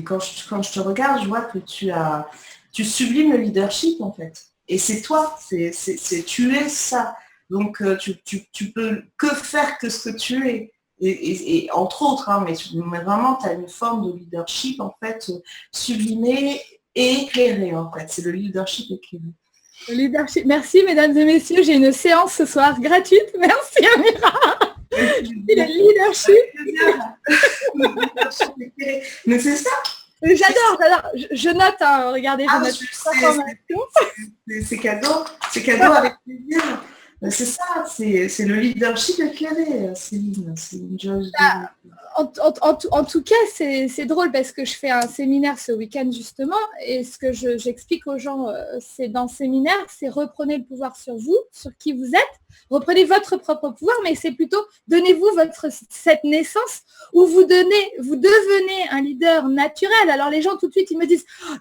quand je te regarde, je vois que tu sublimes le leadership en fait. Et c'est toi, tu es ça. Donc tu peux que faire que ce que tu es. Et entre autres, hein, mais vraiment, tu as une forme de leadership en fait sublimé et éclairé en fait. C'est le leadership éclairé. Le leadership. Merci mesdames et messieurs, j'ai une séance ce soir gratuite. Merci Amira. Le leadership. Mais c'est ça. J'adore. Je note, hein, regardez, je note. C'est cadeau avec plaisir. C'est ça, c'est le leadership éclairé, Céline. C'est une chose. En tout cas, c'est drôle parce que je fais un séminaire ce week-end justement et ce que j'explique aux gens, c'est dans le séminaire, c'est reprenez le pouvoir sur vous, sur qui vous êtes, reprenez votre propre pouvoir, mais c'est plutôt donnez-vous cette naissance où vous devenez un leader naturel. Alors les gens tout de suite ils me disent non,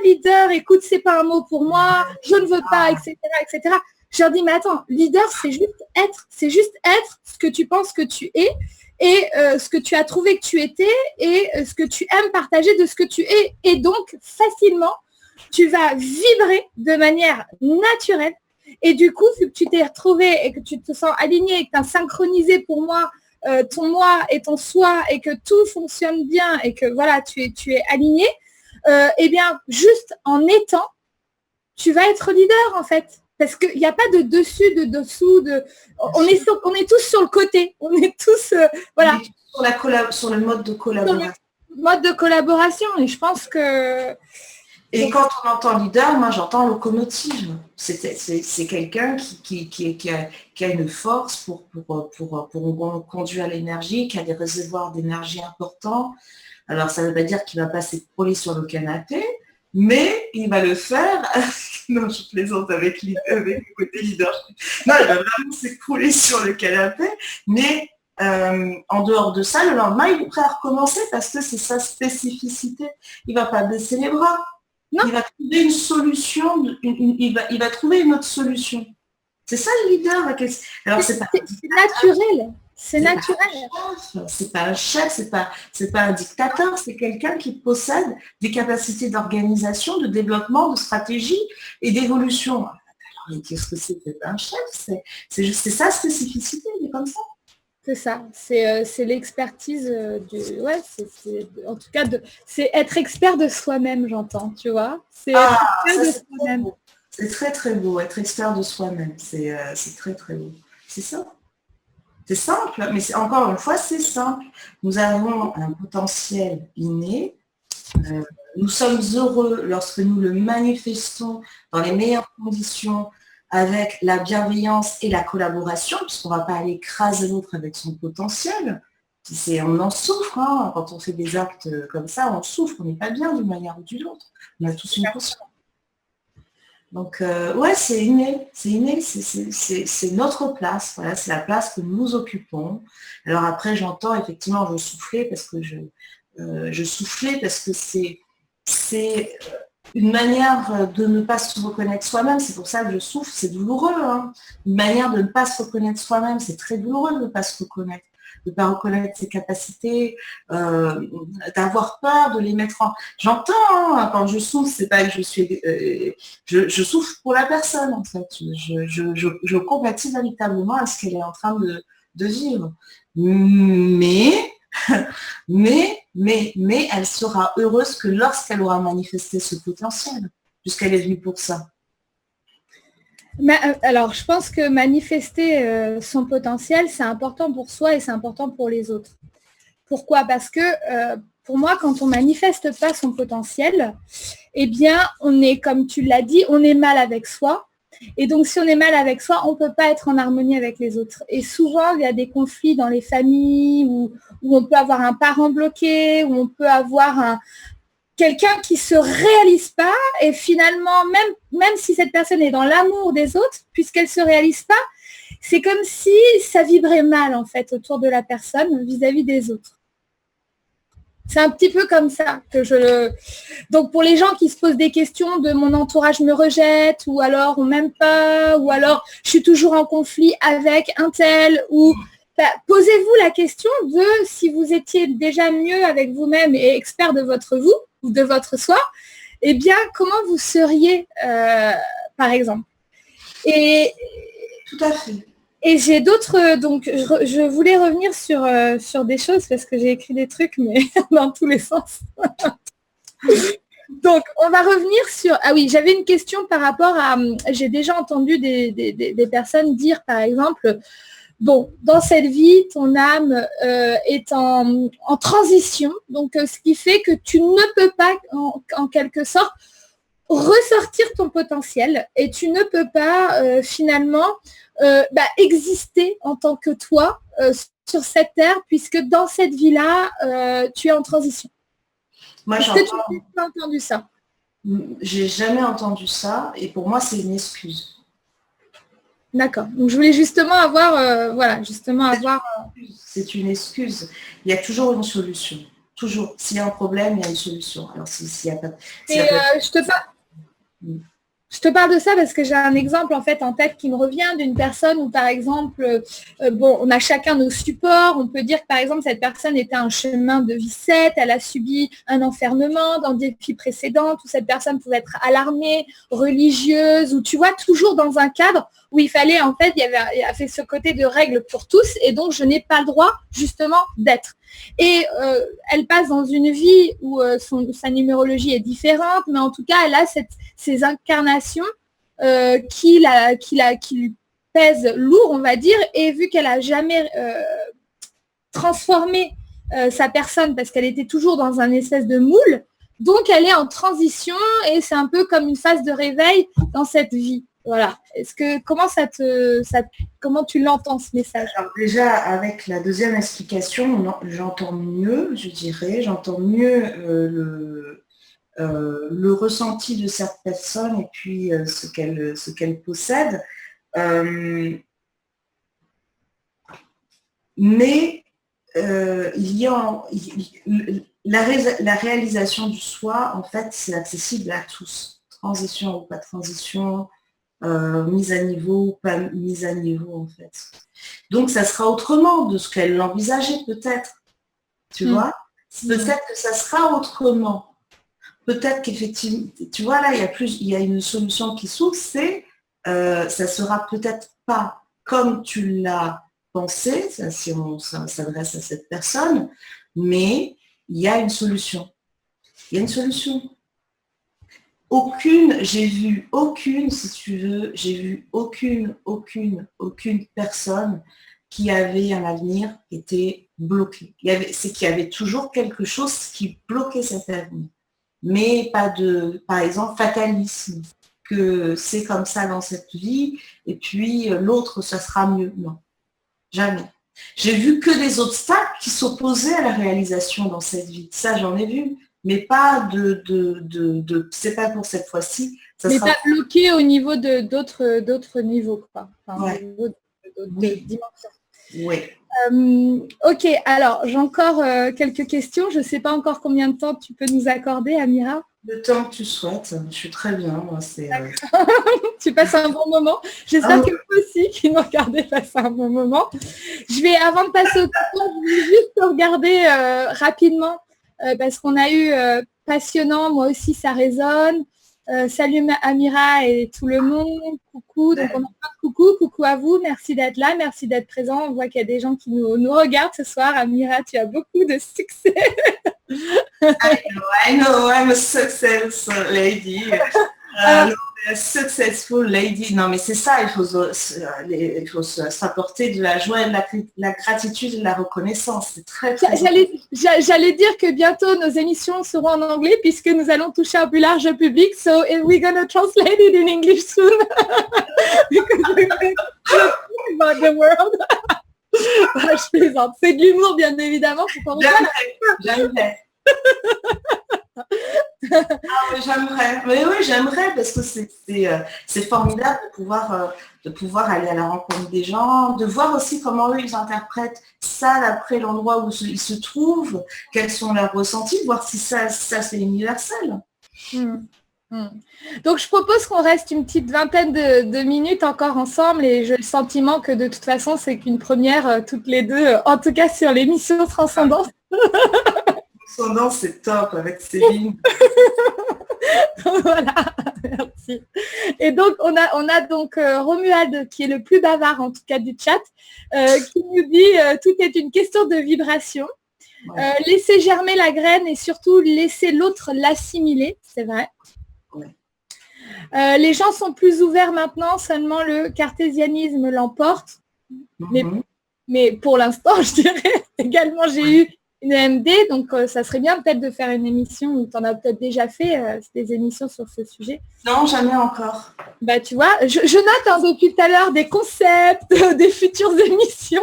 leader, écoute, c'est pas un mot pour moi, je ne veux pas, etc. Je leur dis mais attends, leader c'est juste être ce que tu penses que tu es. Et ce que tu as trouvé que tu étais et ce que tu aimes partager de ce que tu es. Et donc, facilement, tu vas vibrer de manière naturelle. Et du coup, vu que tu t'es retrouvé et que tu te sens aligné et que tu as synchronisé pour moi ton moi et ton soi et que tout fonctionne bien et que voilà, tu es aligné, eh bien, juste en étant, tu vas être leader en fait. Parce qu'il n'y a pas de dessus, de dessous, on est tous sur le côté. On est tous, voilà. Sur le mode de collaboration. Mode de collaboration. Et je pense que... Et quand on entend leader, moi j'entends locomotive. C'est quelqu'un qui a une force pour conduire l'énergie, qui a des réservoirs d'énergie importants. Alors ça ne veut pas dire qu'il ne va pas s'écrouler sur le canapé, mais il va le faire. Non, je plaisante avec le côté leadership. Non, il va vraiment s'écrouler sur le canapé, mais en dehors de ça, le lendemain, il est prêt à recommencer parce que c'est sa spécificité. Il ne va pas baisser les bras. Non. Il va trouver une solution, il va trouver une autre solution. C'est ça le leader. Alors, c'est naturel. C'est naturel. C'est pas un chef, c'est pas un dictateur, c'est quelqu'un qui possède des capacités d'organisation, de développement, de stratégie et d'évolution. Alors, qu'est-ce que c'est? C'est pas un chef, c'est sa spécificité, il est comme ça. C'est ça, c'est l'expertise en tout cas, c'est être expert de soi-même, j'entends, tu vois. C'est être expert de soi-même. C'est très très beau, être expert de soi-même, c'est très très beau. C'est ça. C'est simple, mais encore une fois, c'est simple. Nous avons un potentiel inné. Nous sommes heureux lorsque nous le manifestons dans les meilleures conditions avec la bienveillance et la collaboration, puisqu'on ne va pas aller écraser l'autre avec son potentiel. On en souffre, hein. Quand on fait des actes comme ça, on souffre, on n'est pas bien d'une manière ou d'une autre. On a tous une conscience. Donc, c'est inné, c'est notre place, voilà, c'est la place que nous occupons. Alors après, j'entends effectivement, je soufflais parce que c'est une manière de ne pas se reconnaître soi-même, c'est pour ça que je souffre, c'est douloureux. Hein. Une manière de ne pas se reconnaître soi-même, c'est très douloureux de ne pas se reconnaître, de ne pas reconnaître ses capacités, d'avoir peur de les mettre en... J'entends, hein, quand je souffre, c'est pas que je suis... je souffre pour la personne, en fait. Je compatis véritablement à ce qu'elle est en train de vivre. Mais elle sera heureuse que lorsqu'elle aura manifesté ce potentiel, puisqu'elle est venue pour ça. Alors, je pense que manifester son potentiel, c'est important pour soi et c'est important pour les autres. Pourquoi ? Parce que pour moi, quand on manifeste pas son potentiel, eh bien, on est, comme tu l'as dit, on est mal avec soi. Et donc, si on est mal avec soi, on ne peut pas être en harmonie avec les autres. Et souvent, il y a des conflits dans les familles où on peut avoir un parent bloqué, où on peut avoir quelqu'un qui ne se réalise pas. Et finalement, même si cette personne est dans l'amour des autres, puisqu'elle ne se réalise pas, c'est comme si ça vibrait mal, en fait, autour de la personne vis-à-vis des autres. C'est un petit peu comme ça que je le... Donc, pour les gens qui se posent des questions de mon entourage me rejette, ou alors on m'aime pas, ou alors je suis toujours en conflit avec un tel, ou posez-vous la question de si vous étiez déjà mieux avec vous-même et expert de votre vous, ou de votre soi, eh bien, comment vous seriez, par exemple. Et... Tout à fait. Et j'ai d'autres, donc je voulais revenir sur des choses parce que j'ai écrit des trucs, mais dans tous les sens. Donc, on va revenir sur... Ah oui, j'avais une question par rapport à... J'ai déjà entendu des personnes dire, par exemple, bon, dans cette vie, ton âme est en transition, donc ce qui fait que tu ne peux pas, en quelque sorte, ressortir ton potentiel et tu ne peux pas finalement exister en tant que toi sur cette terre, puisque dans cette vie-là, tu es en transition. Moi, Est-ce que tu as entendu ça? J'ai jamais entendu ça et pour moi, c'est une excuse. D'accord. Donc, je voulais justement avoir... C'est une excuse. Il y a toujours une solution. Toujours. S'il y a un problème, il y a une solution. Alors, s'il n'y a pas... Je te parle de ça parce que j'ai un exemple en fait en tête qui me revient d'une personne où par exemple, on a chacun nos supports, on peut dire que par exemple cette personne était un chemin de vie 7, elle a subi un enfermement dans des vies précédentes où cette personne pouvait être alarmée, religieuse, ou tu vois, toujours dans un cadre où il fallait en fait, il y avait ce côté de règles pour tous et donc je n'ai pas le droit justement d'être. Et elle passe dans une vie où sa numérologie est différente, mais en tout cas, elle a ces incarnations qui lui pèsent lourd, on va dire, et vu qu'elle n'a jamais transformé sa personne, parce qu'elle était toujours dans un espèce de moule, donc elle est en transition, et c'est un peu comme une phase de réveil dans cette vie. Voilà. Comment tu l'entends ce message? Alors déjà, avec la deuxième explication, j'entends mieux, je dirais, le ressenti de cette personne et puis ce qu'elle possède. Mais il y a la réalisation du soi, en fait, c'est accessible à tous. Transition ou pas transition, mise à niveau ou pas mise à niveau en fait. Donc ça sera autrement de ce qu'elle l'envisageait peut-être. Tu vois, peut-être que ça sera autrement. Peut-être qu'effectivement, tu vois là, il y a une solution qui s'ouvre, c'est ça sera peut-être pas comme tu l'as pensé, ça, si on s'adresse à cette personne, mais il y a une solution. Il y a une solution. J'ai vu aucune personne qui avait un avenir qui était bloqué. C'est qu'il y avait toujours quelque chose qui bloquait cet avenir. Mais pas de, par exemple, fatalisme, que c'est comme ça dans cette vie, et puis l'autre, ça sera mieux. Non, jamais. J'ai vu que des obstacles qui s'opposaient à la réalisation dans cette vie. Ça, j'en ai vu. Mais pas c'est pas pour cette fois-ci. Mais pas bloqué au niveau d'autres niveaux, quoi. Enfin, ouais. Au niveau d'autres dimensions. Oui. Ok, alors j'ai encore quelques questions. Je ne sais pas encore combien de temps tu peux nous accorder, Amira. Le temps que tu souhaites, je suis très bien. Moi, Tu passes un bon moment. J'espère que vous aussi, qui nous regardez, passez un bon moment. Avant de passer au temps, je vais juste regarder rapidement, parce qu'on a eu passionnant, moi aussi ça résonne. Salut Amira et tout le monde, coucou, donc on a plein de coucou à vous, merci d'être là, merci d'être présent, on voit qu'il y a des gens qui nous regardent ce soir. Amira, tu as beaucoup de succès. I know, I'm a success lady. A successful lady. Non, mais c'est ça, il faut s'apporter de la joie, et de la gratitude et de la reconnaissance. C'est très J'allais dire que bientôt nos émissions seront en anglais puisque nous allons toucher un plus large public. So we're gonna translate it in English soon. Because we're going to about the world. Je plaisante. C'est de l'humour, bien évidemment. J'aimerais. J'aimerais, mais oui, j'aimerais parce que c'est formidable de pouvoir aller à la rencontre des gens, de voir aussi comment eux ils interprètent ça d'après l'endroit où ils se trouvent, quels sont leurs ressentis, voir si ça c'est universel. Donc je propose qu'on reste une petite vingtaine de minutes encore ensemble et j'ai le sentiment que de toute façon c'est qu'une première toutes les deux, en tout cas sur l'émission Transcendance. Transcendance, c'est top avec Céline. Voilà, merci. Et donc on a donc Romuald qui est le plus bavard en tout cas du chat, qui nous dit tout est une question de vibration. Ouais. Laisser germer la graine et surtout laisser l'autre l'assimiler, c'est vrai. Ouais. Les gens sont plus ouverts maintenant, seulement le cartésianisme l'emporte. Mais pour l'instant, je dirais également, j'ai eu une EMD, donc ça serait bien peut-être de faire une émission où tu en as peut-être déjà fait des émissions sur ce sujet. Non, jamais encore. Bah tu vois, je note depuis tout à l'heure des concepts, des futures émissions.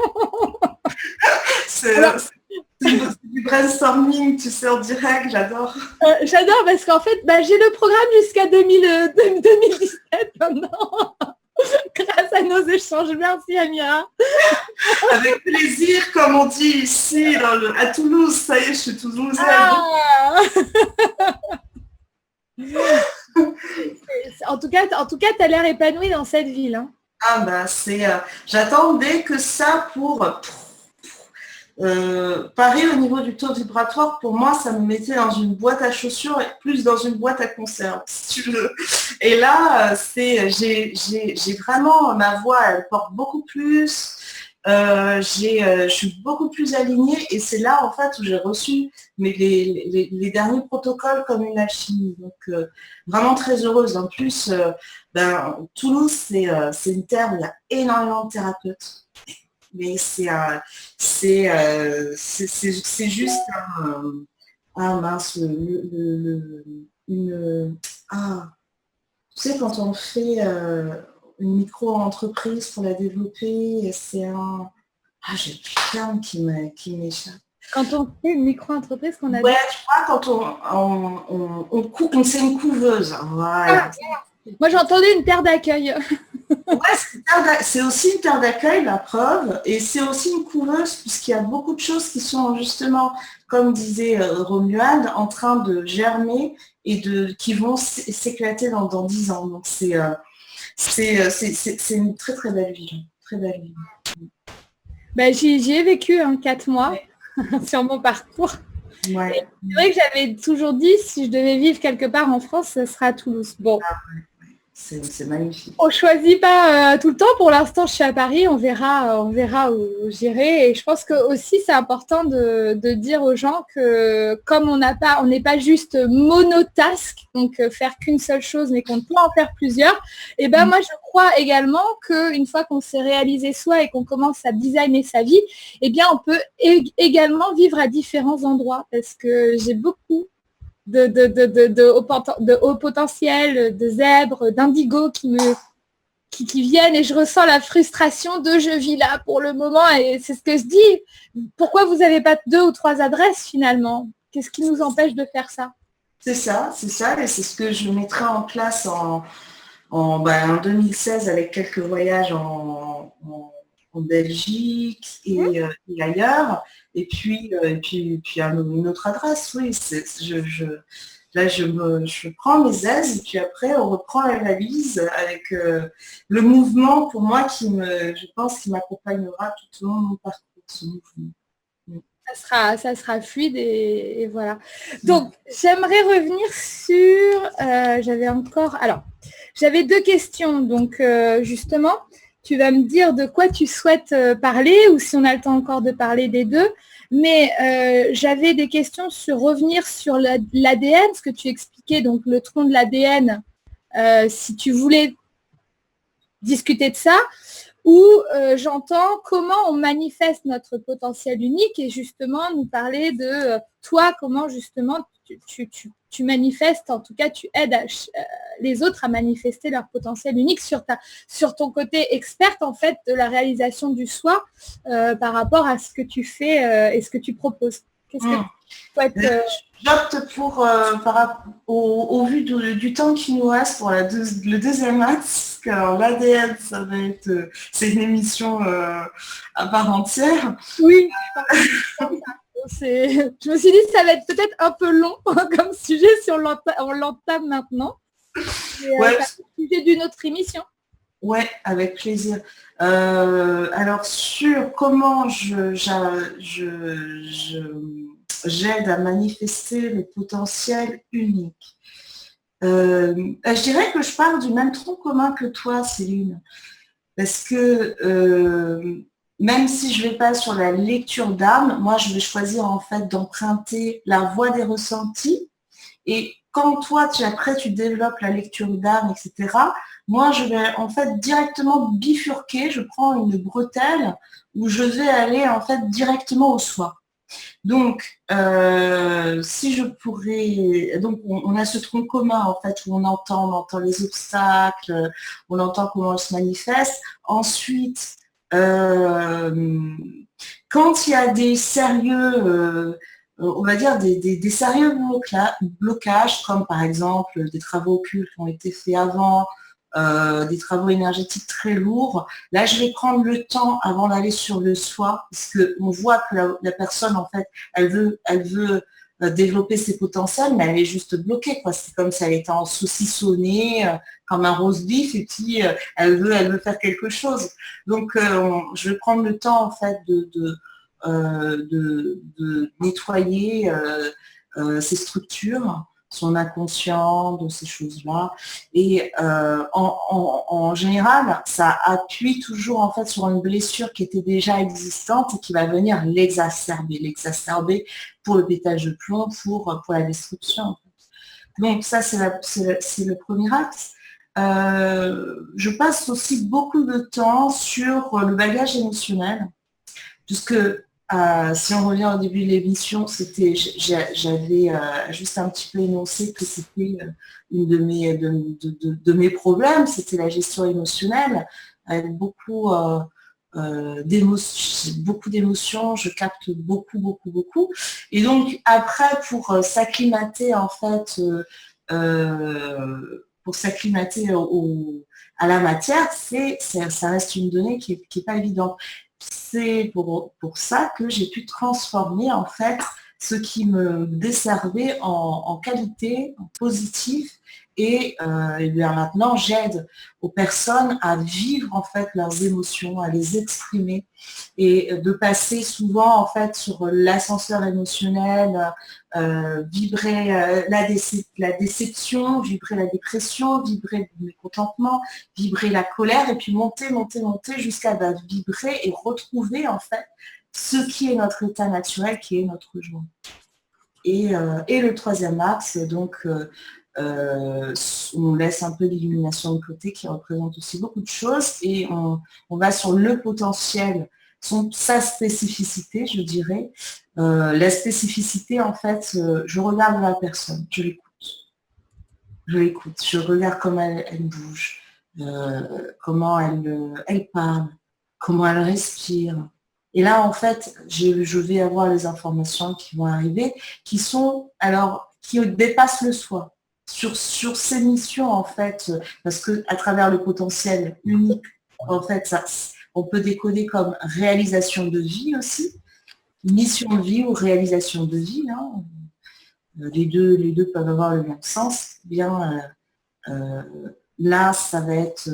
C'est du brainstorming, tu sais, en direct, j'adore. J'adore parce qu'en fait, j'ai le programme jusqu'à 2017 maintenant. Grâce à nos échanges. Merci Amira. Avec plaisir, comme on dit ici à Toulouse. Ça y est, je suis toulousaine. En tout cas, tu as l'air épanouie dans cette ville. Hein. Ah bah j'attendais que ça pour Paris au niveau du taux vibratoire, pour moi, ça me mettait dans une boîte à chaussures et plus dans une boîte à conserve, si tu veux. Et là, j'ai vraiment, ma voix, elle porte beaucoup plus. Je suis beaucoup plus alignée et c'est là, en fait, où j'ai reçu les derniers protocoles comme une alchimie. Donc, vraiment très heureuse. En plus, Toulouse, c'est une terre où il y a énormément de thérapeutes. Mais c'est juste tu sais, quand on fait une micro-entreprise pour la développer, c'est j'ai le terme qui m'échappe. Quand on fait une micro-entreprise qu'on a... Ouais, tu vois, quand c'est une couveuse. Voilà. Moi, j'entendais une terre d'accueil. Ouais, c'est aussi une terre d'accueil, la preuve, et c'est aussi une couveuse, puisqu'il y a beaucoup de choses qui sont justement, comme disait Romuald, en train de germer et qui vont s'éclater dans 10 ans. Donc c'est une très très belle ville. Très belle ville. J'y ai vécu 4 mois sur mon parcours. Ouais. C'est vrai que j'avais toujours dit, si je devais vivre quelque part en France, ce sera à Toulouse. Bon. C'est magnifique. On choisit pas tout le temps. Pour l'instant, je suis à Paris. On verra où j'irai. Et je pense que aussi c'est important de dire aux gens que comme on n'est pas juste monotask, donc faire qu'une seule chose, mais qu'on peut en faire plusieurs. Et moi, je crois également qu'une fois qu'on s'est réalisé soi et qu'on commence à designer sa vie, on peut également vivre à différents endroits. Parce que j'ai beaucoup de haut potentiel, de zèbres, d'indigo qui viennent et je ressens la frustration de je vis là pour le moment et c'est ce que je dis. Pourquoi vous n'avez pas 2 ou 3 adresses finalement? Qu'est-ce qui nous empêche de faire ça? C'est ça et c'est ce que je mettrai en place en 2016 avec quelques voyages en Belgique et ailleurs. Et puis une autre adresse, oui. là, je prends mes aises et puis après, on reprend la valise avec le mouvement, pour moi, je pense, qui m'accompagnera tout au long de mon parcours, ce mouvement. Ça sera fluide et voilà. Donc, j'aimerais revenir sur... j'avais 2 questions. Donc, justement, tu vas me dire de quoi tu souhaites parler ou si on a le temps encore de parler des 2. Mais j'avais des questions sur revenir sur l'ADN, ce que tu expliquais, donc le tronc de l'ADN, si tu voulais discuter de ça. Où j'entends comment on manifeste notre potentiel unique et justement nous parler de toi, comment justement tu manifestes, en tout cas tu aides les autres à manifester leur potentiel unique sur ton côté experte en fait de la réalisation du soi par rapport à ce que tu fais et ce que tu proposes. Qu'est-ce que J'opte pour, au vu du temps qui nous reste pour le 2e axe, car l'ADN, c'est une émission à part entière. Oui, je me suis dit ça va être peut-être un peu long comme sujet si on l'entame maintenant. Ouais. C'est le sujet d'une autre émission. Ouais, avec plaisir. Alors sur comment j'aide à manifester le potentiel unique. Je dirais que je parle du même tronc commun que toi, Céline. Parce que même si je ne vais pas sur la lecture d'âme, moi je vais choisir en fait d'emprunter la voie des ressentis. Et quand toi, après tu développes la lecture d'âme, etc., moi je vais en fait directement bifurquer, je prends une bretelle où je vais aller en fait directement au soi. Donc, si je pourrais... Donc, on a ce tronc commun, en fait, où on entend les obstacles, on entend comment ils se manifestent. Ensuite, quand il y a des sérieux, on va dire des sérieux blocages, comme par exemple des travaux occultes qui ont été faits avant, des travaux énergétiques très lourds. Là, je vais prendre le temps avant d'aller sur le soi, parce qu'on voit que la personne, en fait, elle veut développer ses potentiels, mais elle est juste bloquée, quoi. C'est comme si elle était en saucissonnée, comme un roast beef, et puis elle veut faire quelque chose. Donc, je vais prendre le temps, en fait, de nettoyer ces structures, son inconscient, de ces choses-là. Et en général, ça appuie toujours en fait sur une blessure qui était déjà existante et qui va venir l'exacerber pour le pétage de plomb, pour la destruction. En fait. Donc ça, c'est le premier axe. Je passe aussi beaucoup de temps sur le bagage émotionnel, puisque si on revient au début de l'émission, j'avais juste un petit peu énoncé que c'était une de mes problèmes, c'était la gestion émotionnelle, avec beaucoup d'émotions, je capte beaucoup. Et donc après, pour s'acclimater en fait, à la matière, ça reste une donnée qui est pas évidente. C'est pour ça que j'ai pu transformer en fait ce qui me desservait en qualité, en positif. Et bien maintenant, j'aide aux personnes à vivre en fait leurs émotions, à les exprimer et de passer souvent en fait sur l'ascenseur émotionnel, vibrer la déception, vibrer la dépression, vibrer le mécontentement, vibrer la colère et puis monter jusqu'à vibrer et retrouver en fait ce qui est notre état naturel, qui est notre joie. Et le 3e axe, donc on laisse un peu l'illumination de côté qui représente aussi beaucoup de choses et on va sur le potentiel, sa spécificité, je dirais. La spécificité, en fait, je regarde la personne, je l'écoute, je regarde comment elle bouge, comment elle parle, comment elle respire. Et là, en fait, je vais avoir les informations qui vont arriver, qui dépassent le soi. Sur ces missions, en fait, parce que à travers le potentiel unique, en fait, on peut décoder comme réalisation de vie aussi, mission de vie ou réalisation de vie. Hein. les deux peuvent avoir le même sens, eh bien là, ça va être,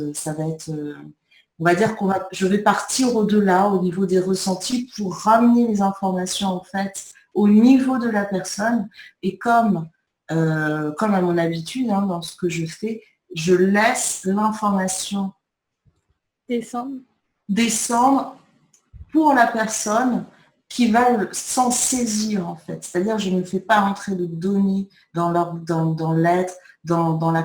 on va dire je vais partir au-delà, au niveau des ressentis, pour ramener les informations en fait au niveau de la personne. Et comme à mon habitude, hein, dans ce que je fais, je laisse l'information descendre pour la personne qui va s'en saisir en fait. C'est-à-dire, je ne fais pas rentrer de données dans l'être, dans la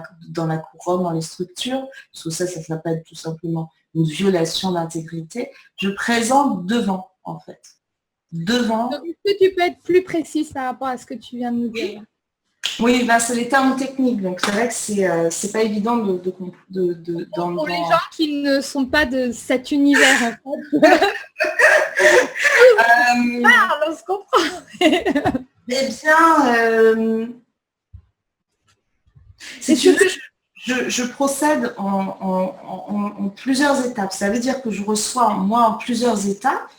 couronne, dans les structures, parce que ça s'appelle tout simplement une violation d'intégrité. Je présente devant, en fait. Devant. Donc, est-ce que tu peux être plus précise par rapport à ce que tu viens de nous dire? Oui, c'est les termes techniques, donc c'est vrai que c'est pas évident pour les gens qui ne sont pas de cet univers, en fait. On se comprend. Eh bien, si tu veux, je procède en plusieurs étapes. Ça veut dire que je reçois, moi, en plusieurs étapes.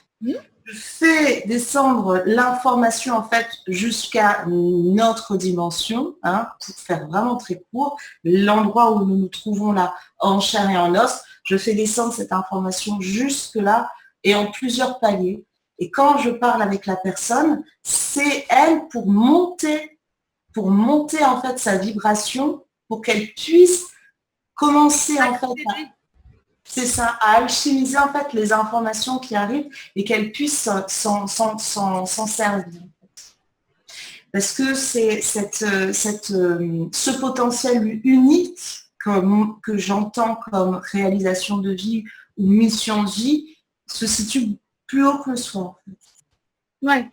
Je fais descendre l'information, en fait, jusqu'à notre dimension, hein, pour faire vraiment très court, l'endroit où nous nous trouvons là, en chair et en os. Je fais descendre cette information jusque-là et en plusieurs paliers. Et quand je parle avec la personne, c'est elle pour monter en fait sa vibration, pour qu'elle puisse commencer en fait à alchimiser en fait les informations qui arrivent et qu'elle puisse s'en servir. Parce que c'est ce potentiel unique que j'entends comme réalisation de vie ou mission de vie se situe plus haut que le soi. En fait. Ouais.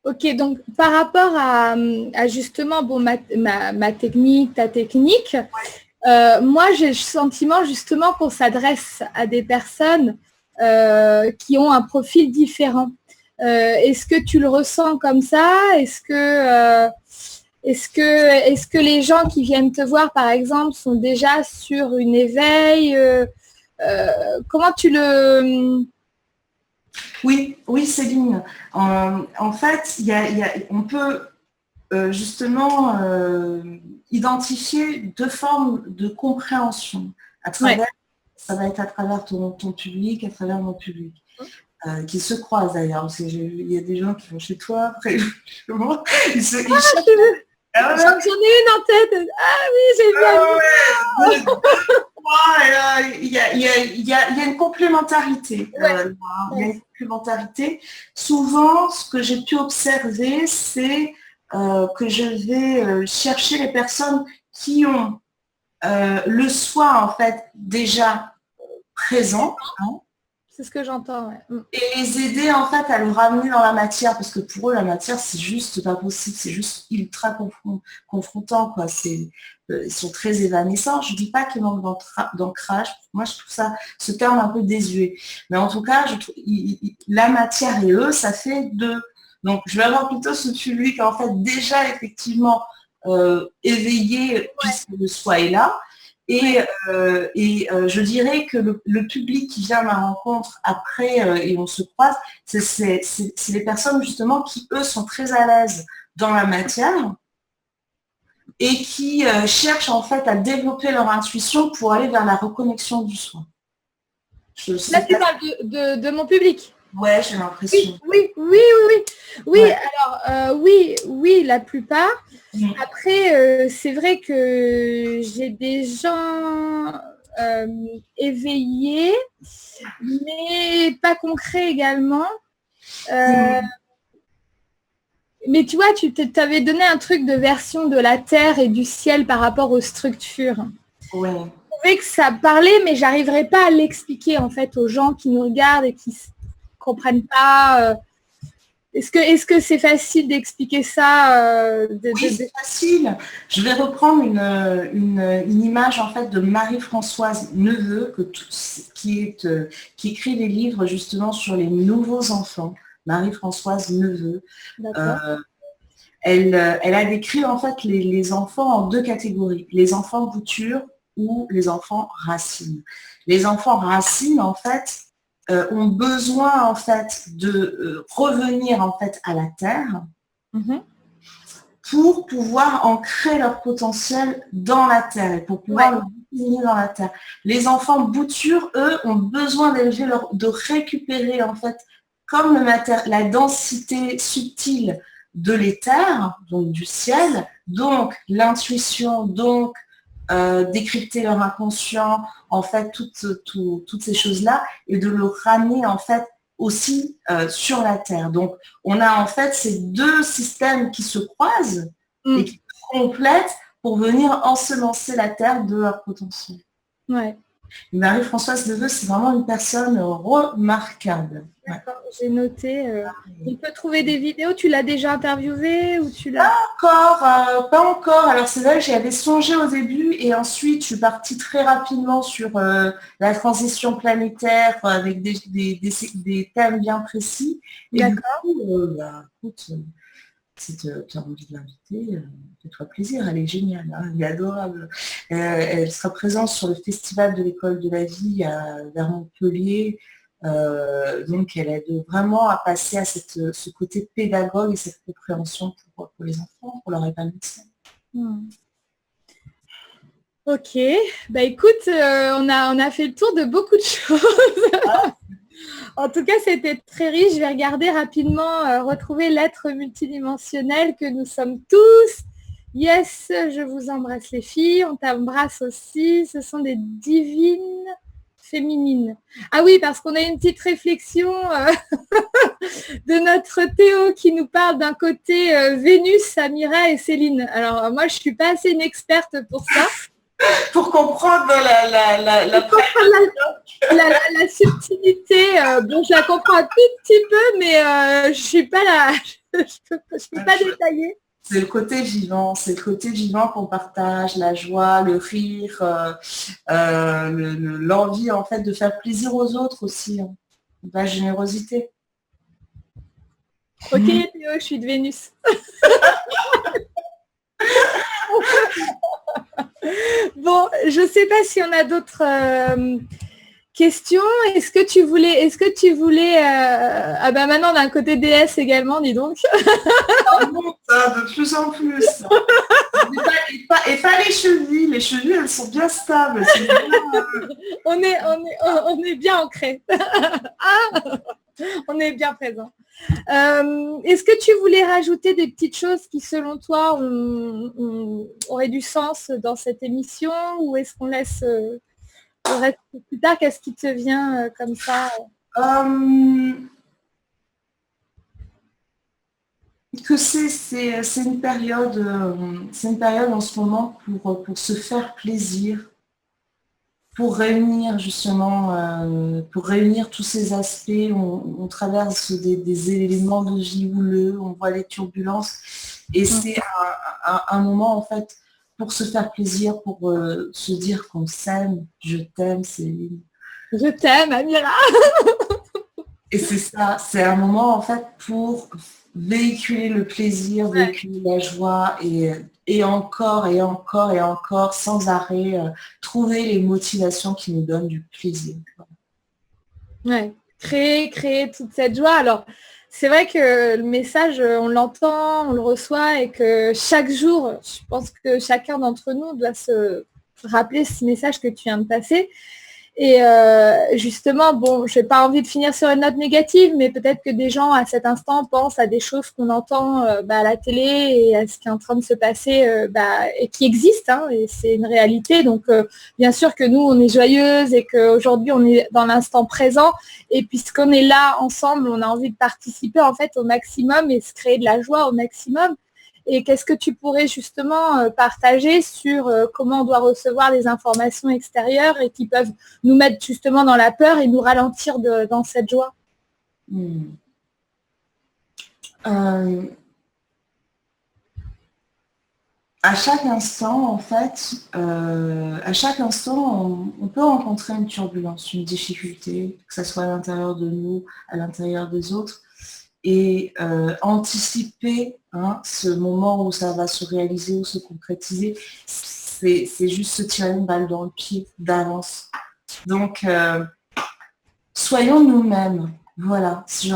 Ok, donc par rapport à justement ma technique, ta technique, moi j'ai le sentiment justement qu'on s'adresse à des personnes qui ont un profil différent. Est-ce que tu le ressens comme ça? Est-ce que les gens qui viennent te voir, par exemple, sont déjà sur une éveil? Comment tu le... Oui, Céline. En fait, on peut justement identifier deux formes de compréhension. Ça va être à travers ton public, à travers mon public, qui se croisent d'ailleurs. Il y a des gens qui vont chez toi, après, j'en ai une en tête. Ah oui, j'ai vu. Il y a une complémentarité. Il y a une complémentarité. Souvent, ce que j'ai pu observer, c'est que je vais chercher les personnes qui ont le soi en fait déjà présent. Hein, c'est ce que j'entends. Ouais. Et les aider en fait à le ramener dans la matière, parce que pour eux la matière c'est juste pas possible, c'est juste ultra confrontant quoi. Ils sont très évanescents. Je dis pas qu'ils manquent d'ancrage. Moi je trouve ce terme un peu désuet. Mais en tout cas, la matière et eux, ça fait deux. Donc je vais avoir plutôt ce public en fait déjà effectivement éveillé puisque le soi est là. Et je dirais que le public qui vient à ma rencontre après et on se croise, c'est les personnes justement qui, eux, sont très à l'aise dans la matière et qui cherchent en fait à développer leur intuition pour aller vers la reconnexion du soi. Là, tu parles de mon public. Ouais, j'ai l'impression. Oui, alors oui, la plupart. Après, c'est vrai que j'ai des gens éveillés, mais pas concrets également. Mais tu vois, tu t'avais donné un truc de version de la terre et du ciel par rapport aux structures. Ouais. Je trouvais que ça parlait, mais j'arriverais pas à l'expliquer en fait aux gens qui nous regardent et qui comprennent pas. Est-ce que c'est facile d'expliquer ça Oui, c'est facile. Je vais reprendre une image en fait de Marie-Françoise Neveu, qui écrit des livres justement sur les nouveaux enfants. Marie-Françoise Neveu. Elle a décrit en fait les enfants en deux catégories, les enfants boutures ou les enfants racines. Les enfants racines en fait ont besoin en fait de revenir en fait à la terre pour pouvoir ancrer leur potentiel dans la terre et pour pouvoir le définir dans la terre. Les enfants boutures, eux, ont besoin de récupérer en fait comme la densité subtile de l'éther, donc du ciel, donc l'intuition, donc décrypter leur inconscient, en fait, toutes ces choses-là, et de le ramener en fait aussi sur la terre. Donc, on a en fait ces deux systèmes qui se croisent et qui se complètent pour venir ensemencer la terre de leur potentiel. Ouais. Marie-Françoise Neveu, c'est vraiment une personne remarquable. D'accord, j'ai noté. On peut trouver des vidéos. Tu l'as déjà interviewée ou tu l'as... Pas encore. Alors c'est vrai que j'y avais songé au début et ensuite je suis partie très rapidement sur la transition planétaire avec des thèmes bien précis. Et du coup, écoute, si tu as envie de l'inviter, fais-toi plaisir, elle est géniale, hein, elle est adorable. Elle sera présente sur le festival de l'école de la vie vers Montpellier. Donc elle aide vraiment à passer à ce côté pédagogue et cette compréhension pour les enfants, pour leur épanouissement. Ok, bah écoute, on a fait le tour de beaucoup de choses. En tout cas, c'était très riche. Je vais regarder rapidement, retrouver l'être multidimensionnel que nous sommes tous. Yes, je vous embrasse les filles, on t'embrasse aussi. Ce sont des divines féminines. Ah oui, parce qu'on a une petite réflexion de notre Théo qui nous parle d'un côté Vénus, Amira et Céline. Alors moi, je suis pas assez une experte pour ça. Pour comprendre la subtilité, bon, je la comprends un tout petit peu, mais je suis pas là, je peux pas détailler. C'est le côté vivant qu'on partage, la joie, le rire, l'envie en fait de faire plaisir aux autres aussi, hein. La générosité. Ok, Théo, je suis de Vénus. Bon, je sais pas si on a d'autres questions. Est-ce que tu voulais ah bah maintenant on a un côté DS également, dis donc. De plus en plus. Et pas les chevilles elles sont bien stables. On est bien ancré. On est bien présent. Est-ce que tu voulais rajouter des petites choses qui, selon toi, auraient du sens dans cette émission, ou est-ce qu'on laisse le reste plus tard? Qu'est-ce qui te vient comme ça? Que c'est une période en ce moment pour se faire plaisir, pour réunir justement, pour réunir tous ces aspects. On traverse des éléments de vie houleux, on voit les turbulences, et c'est un moment en fait pour se faire plaisir, pour se dire qu'on s'aime. Je t'aime, Céline. Je t'aime, Amira. Et c'est ça, c'est un moment en fait pour véhiculer le plaisir, véhiculer la joie, et encore et encore et encore, sans arrêt, trouver les motivations qui nous donnent du plaisir. Ouais, créer toute cette joie. Alors, c'est vrai que le message, on l'entend, on le reçoit, et que chaque jour, je pense que chacun d'entre nous doit se rappeler ce message que tu viens de passer. Et justement, bon, je n'ai pas envie de finir sur une note négative, mais peut-être que des gens à cet instant pensent à des choses qu'on entend à la télé et à ce qui est en train de se passer et qui existe, hein, et c'est une réalité. Donc bien sûr que nous, on est joyeuses et qu'aujourd'hui, on est dans l'instant présent, et puisqu'on est là ensemble, on a envie de participer en fait au maximum et se créer de la joie au maximum. Et qu'est-ce que tu pourrais justement partager sur comment on doit recevoir les informations extérieures et qui peuvent nous mettre justement dans la peur et nous ralentir dans cette joie? À chaque instant, en fait, on peut rencontrer une turbulence, une difficulté, que ce soit à l'intérieur de nous, à l'intérieur des autres. Et anticiper ce moment où ça va se réaliser ou se concrétiser, c'est juste se tirer une balle dans le pied d'avance. Donc, soyons nous-mêmes, Voilà, je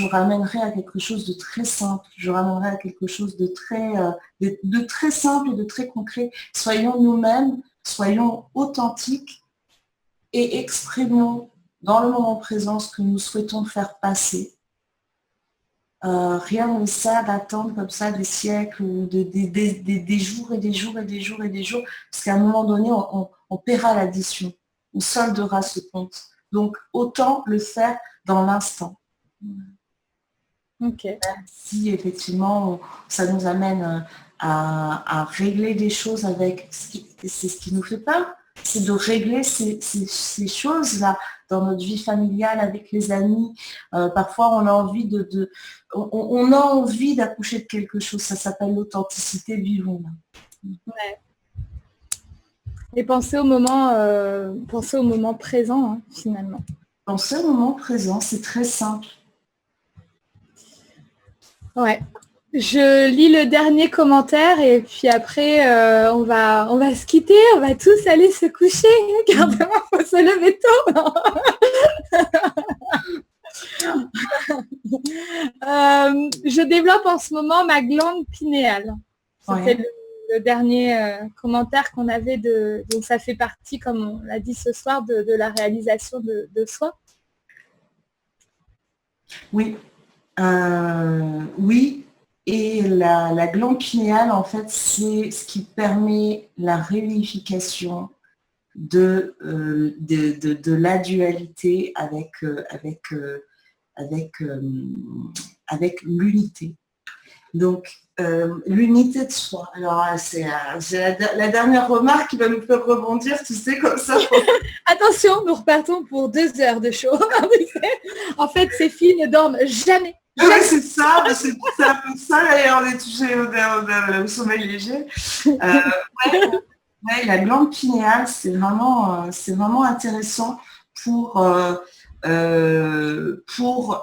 ramènerai à quelque chose de très simple, je ramènerai à quelque chose de très simple et de très concret. Soyons nous-mêmes, soyons authentiques et exprimons dans le moment présent ce que nous souhaitons faire passer. Rien ne sert d'attendre comme ça des siècles ou des jours et des jours et des jours et des jours, parce qu'à un moment donné, on paiera l'addition, on soldera ce compte. Donc, autant le faire dans l'instant. Ok. Si effectivement, ça nous amène à régler des choses avec, c'est ce qui nous fait peur, c'est de régler ces choses-là dans notre vie familiale, avec les amis. Parfois, on a envie on a envie d'accoucher de quelque chose. Ça s'appelle l'authenticité, vivons. Ouais. Et penser au moment présent, hein, finalement. Penser au moment présent, c'est très simple. Ouais. Je lis le dernier commentaire et puis après, on va se quitter. On va tous aller se coucher. Car demain, il faut se lever tôt. Je développe en ce moment ma glande pinéale. C'était le dernier commentaire qu'on avait donc ça fait partie, comme on l'a dit ce soir, de la réalisation de soi. Oui. Oui. Et la glande pinéale, en fait, c'est ce qui permet la réunification de la dualité avec l'unité. Donc, l'unité de soi. Alors, c'est la dernière remarque qui va nous faire rebondir, tu sais, comme ça. Attention, nous repartons pour 2 heures de show. En fait, ces filles ne dorment jamais. Oui, c'est ça, c'est un peu ça, d'ailleurs, on est touché au sommeil léger. Ouais, la glande pinéale, c'est vraiment intéressant pour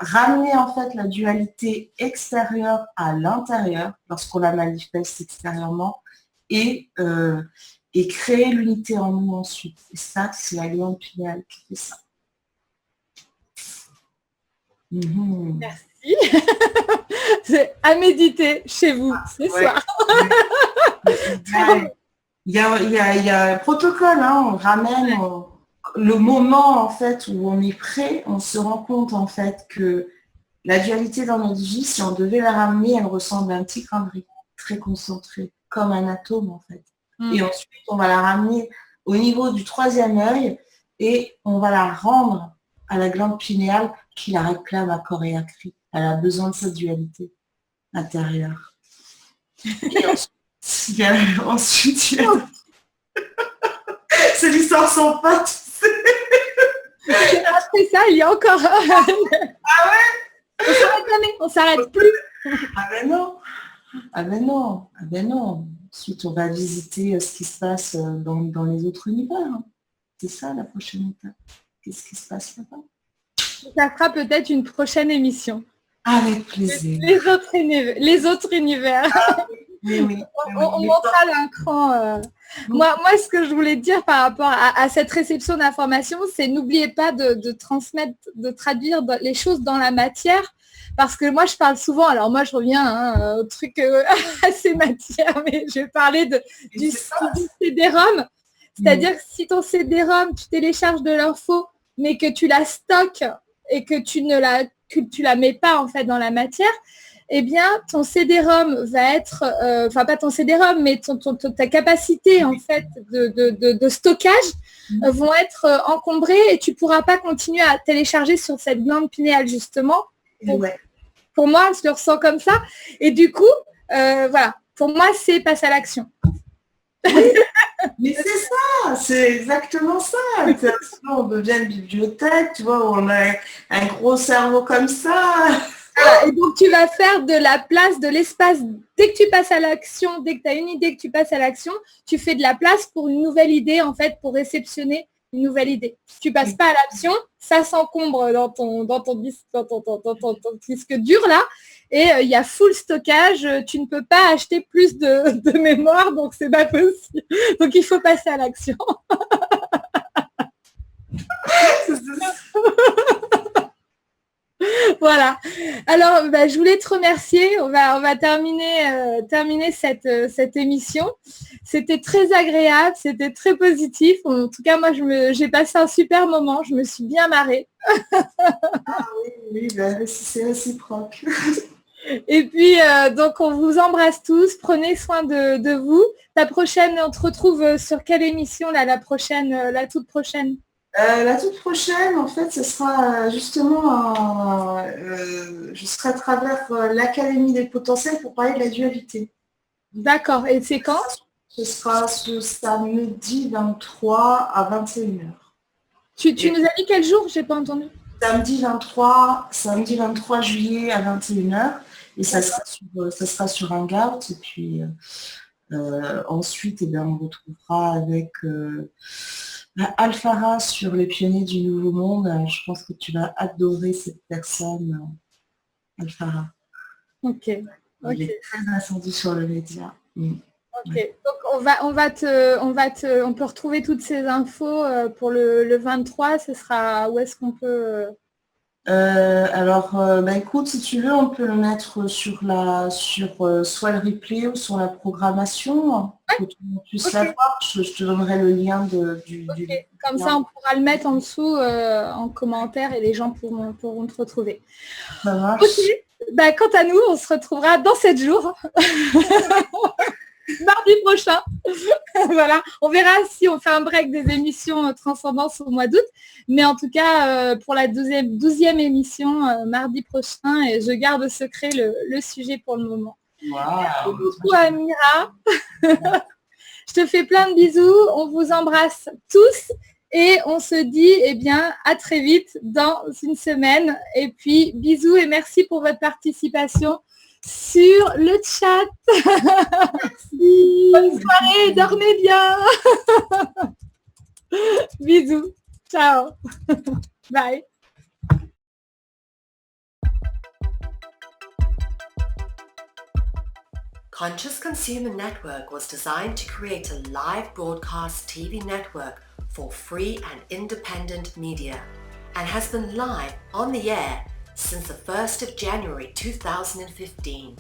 ramener en fait la dualité extérieure à l'intérieur lorsqu'on la manifeste extérieurement et créer l'unité en nous ensuite. Et ça, c'est la glande pinéale qui fait ça. Merci. C'est à méditer chez vous ce soir. Il y a un protocole, hein, on ramène le moment en fait où on est prêt, on se rend compte en fait que la dualité dans notre vie, si on devait la ramener, elle ressemble à un petit grain de riz, très concentré, comme un atome en fait. Et ensuite, on va la ramener au niveau du 3e œil et on va la rendre à la glande pinéale qui la réclame à corps et à cri. Elle a besoin de sa dualité intérieure. Et ensuite, c'est l'histoire sans fin, tu sais. Après ça, il y a encore... Ah ouais. On s'arrête jamais, on s'arrête plus. Ah ben non. Ah ben non. Ah ben non. Ensuite, on va visiter ce qui se passe dans les autres univers. C'est ça la prochaine étape. Qu'est-ce qui se passe là-bas? Ça fera peut-être une prochaine émission. Avec plaisir. Les autres univers. Ah, oui. On montera d'un cran. Moi, ce que je voulais dire par rapport à cette réception d'informations, c'est n'oubliez pas de transmettre, de traduire les choses dans la matière. Parce que moi, je parle souvent, alors moi, je reviens au truc assez matière, mais je vais parler du CD-ROM. C'est-à-dire que si ton CD-ROM, tu télécharges de l'info, mais que tu la stockes et que tu la mets pas en fait dans la matière, eh bien ton CD-ROM va être, enfin pas ton CD-ROM, mais ta capacité en fait de stockage vont être encombrées et tu pourras pas continuer à télécharger sur cette glande pinéale justement. Pour moi, je le ressens comme ça. Et du coup, voilà, pour moi, c'est passe à l'action. Mais c'est ça, c'est exactement ça. On devient une bibliothèque, tu vois, on a un gros cerveau comme ça. Voilà, et donc tu vas faire de la place, de l'espace. Dès que tu passes à l'action, dès que tu as une idée, que tu passes à l'action, tu fais de la place pour une nouvelle idée, en fait, pour réceptionner une nouvelle idée. Si tu passes pas à l'action, ça s'encombre dans ton disque dur là, et il y a full stockage, tu ne peux pas acheter plus de mémoire, donc c'est pas possible. Donc il faut passer à l'action. Voilà. Alors, je voulais te remercier. On va terminer cette émission. C'était très agréable, c'était très positif. En tout cas, moi, j'ai passé un super moment. Je me suis bien marrée. Oui, c'est réciproque. Et puis, donc, on vous embrasse tous. Prenez soin de vous. On te retrouve sur quelle émission, là, la toute prochaine? La toute prochaine, en fait, ce sera justement, je serai à travers l'Académie des potentiels pour parler de la dualité. D'accord. Et c'est quand? Ce sera ce samedi 23 à 21h. Tu nous as dit quel jour? J'ai pas entendu. Samedi 23 juillet à 21h. Et ça sera sur Hangout. Et puis ensuite, on retrouvera avec Alphara sur les pionniers du Nouveau Monde. Je pense que tu vas adorer cette personne, Alphara. Ok. Il est très incendié sur le média. Ok. Donc on peut retrouver toutes ces infos pour le 23. Ce sera où est-ce qu'on peut écoute, si tu veux, on peut le mettre sur soit le replay ou sur la programmation, que tu puisses la voir. Je te donnerai le lien du Comme ça, on pourra le mettre en dessous en commentaire et les gens pourront te retrouver. Ça marche. Ok. Quant à nous, on se retrouvera dans 7 jours. Mardi prochain. Voilà. On verra si on fait un break des émissions Transcendance au mois d'août. Mais en tout cas, pour la 12e émission, mardi prochain, et je garde secret le sujet pour le moment. Wow. Merci beaucoup, Amira. Je te fais plein de bisous. On vous embrasse tous. Et on se dit, à très vite dans une semaine. Et puis, bisous et merci pour votre participation sur le chat. Merci. Bonne soirée, dormez bien. Bisous. Ciao. Bye. Conscious Consumer Network was designed to create a live broadcast TV network for free and independent media and has been live on the air since the 1st of January 2015.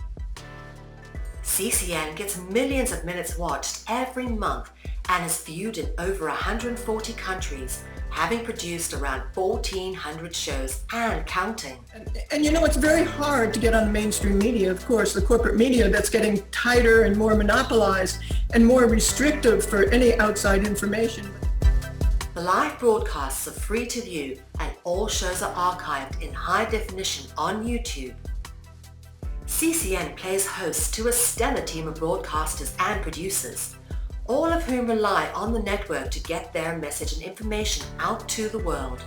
CCN gets millions of minutes watched every month and is viewed in over 140 countries, having produced around 1,400 shows and counting. And it's very hard to get on the mainstream media, of course, the corporate media that's getting tighter and more monopolized and more restrictive for any outside information. The live broadcasts are free to view and all shows are archived in high definition on YouTube. CCN plays host to a stellar team of broadcasters and producers, all of whom rely on the network to get their message and information out to the world.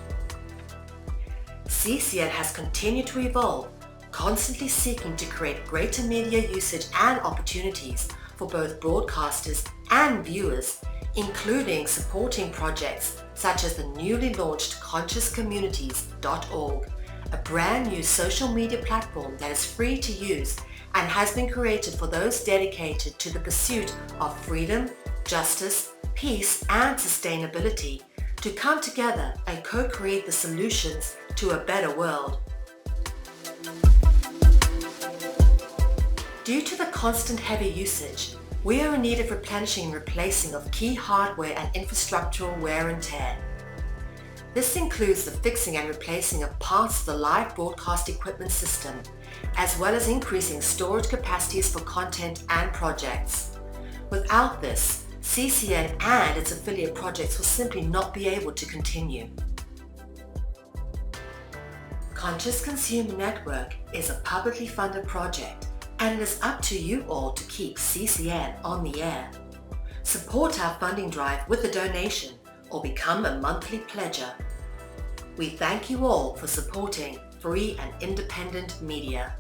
CCN has continued to evolve, constantly seeking to create greater media usage and opportunities for both broadcasters and viewers, including supporting projects such as the newly launched ConsciousCommunities.org, a brand new social media platform that is free to use and has been created for those dedicated to the pursuit of freedom, justice, peace, and sustainability to come together and co-create the solutions to a better world. Due to the constant heavy usage, we are in need of replenishing and replacing of key hardware and infrastructural wear and tear. This includes the fixing and replacing of parts of the live broadcast equipment system, as well as increasing storage capacities for content and projects. Without this, CCN and its affiliate projects will simply not be able to continue. Conscious Consumer Network is a publicly funded project, and it is up to you all to keep CCN on the air. Support our funding drive with a donation or become a monthly pledger. We thank you all for supporting free and independent media.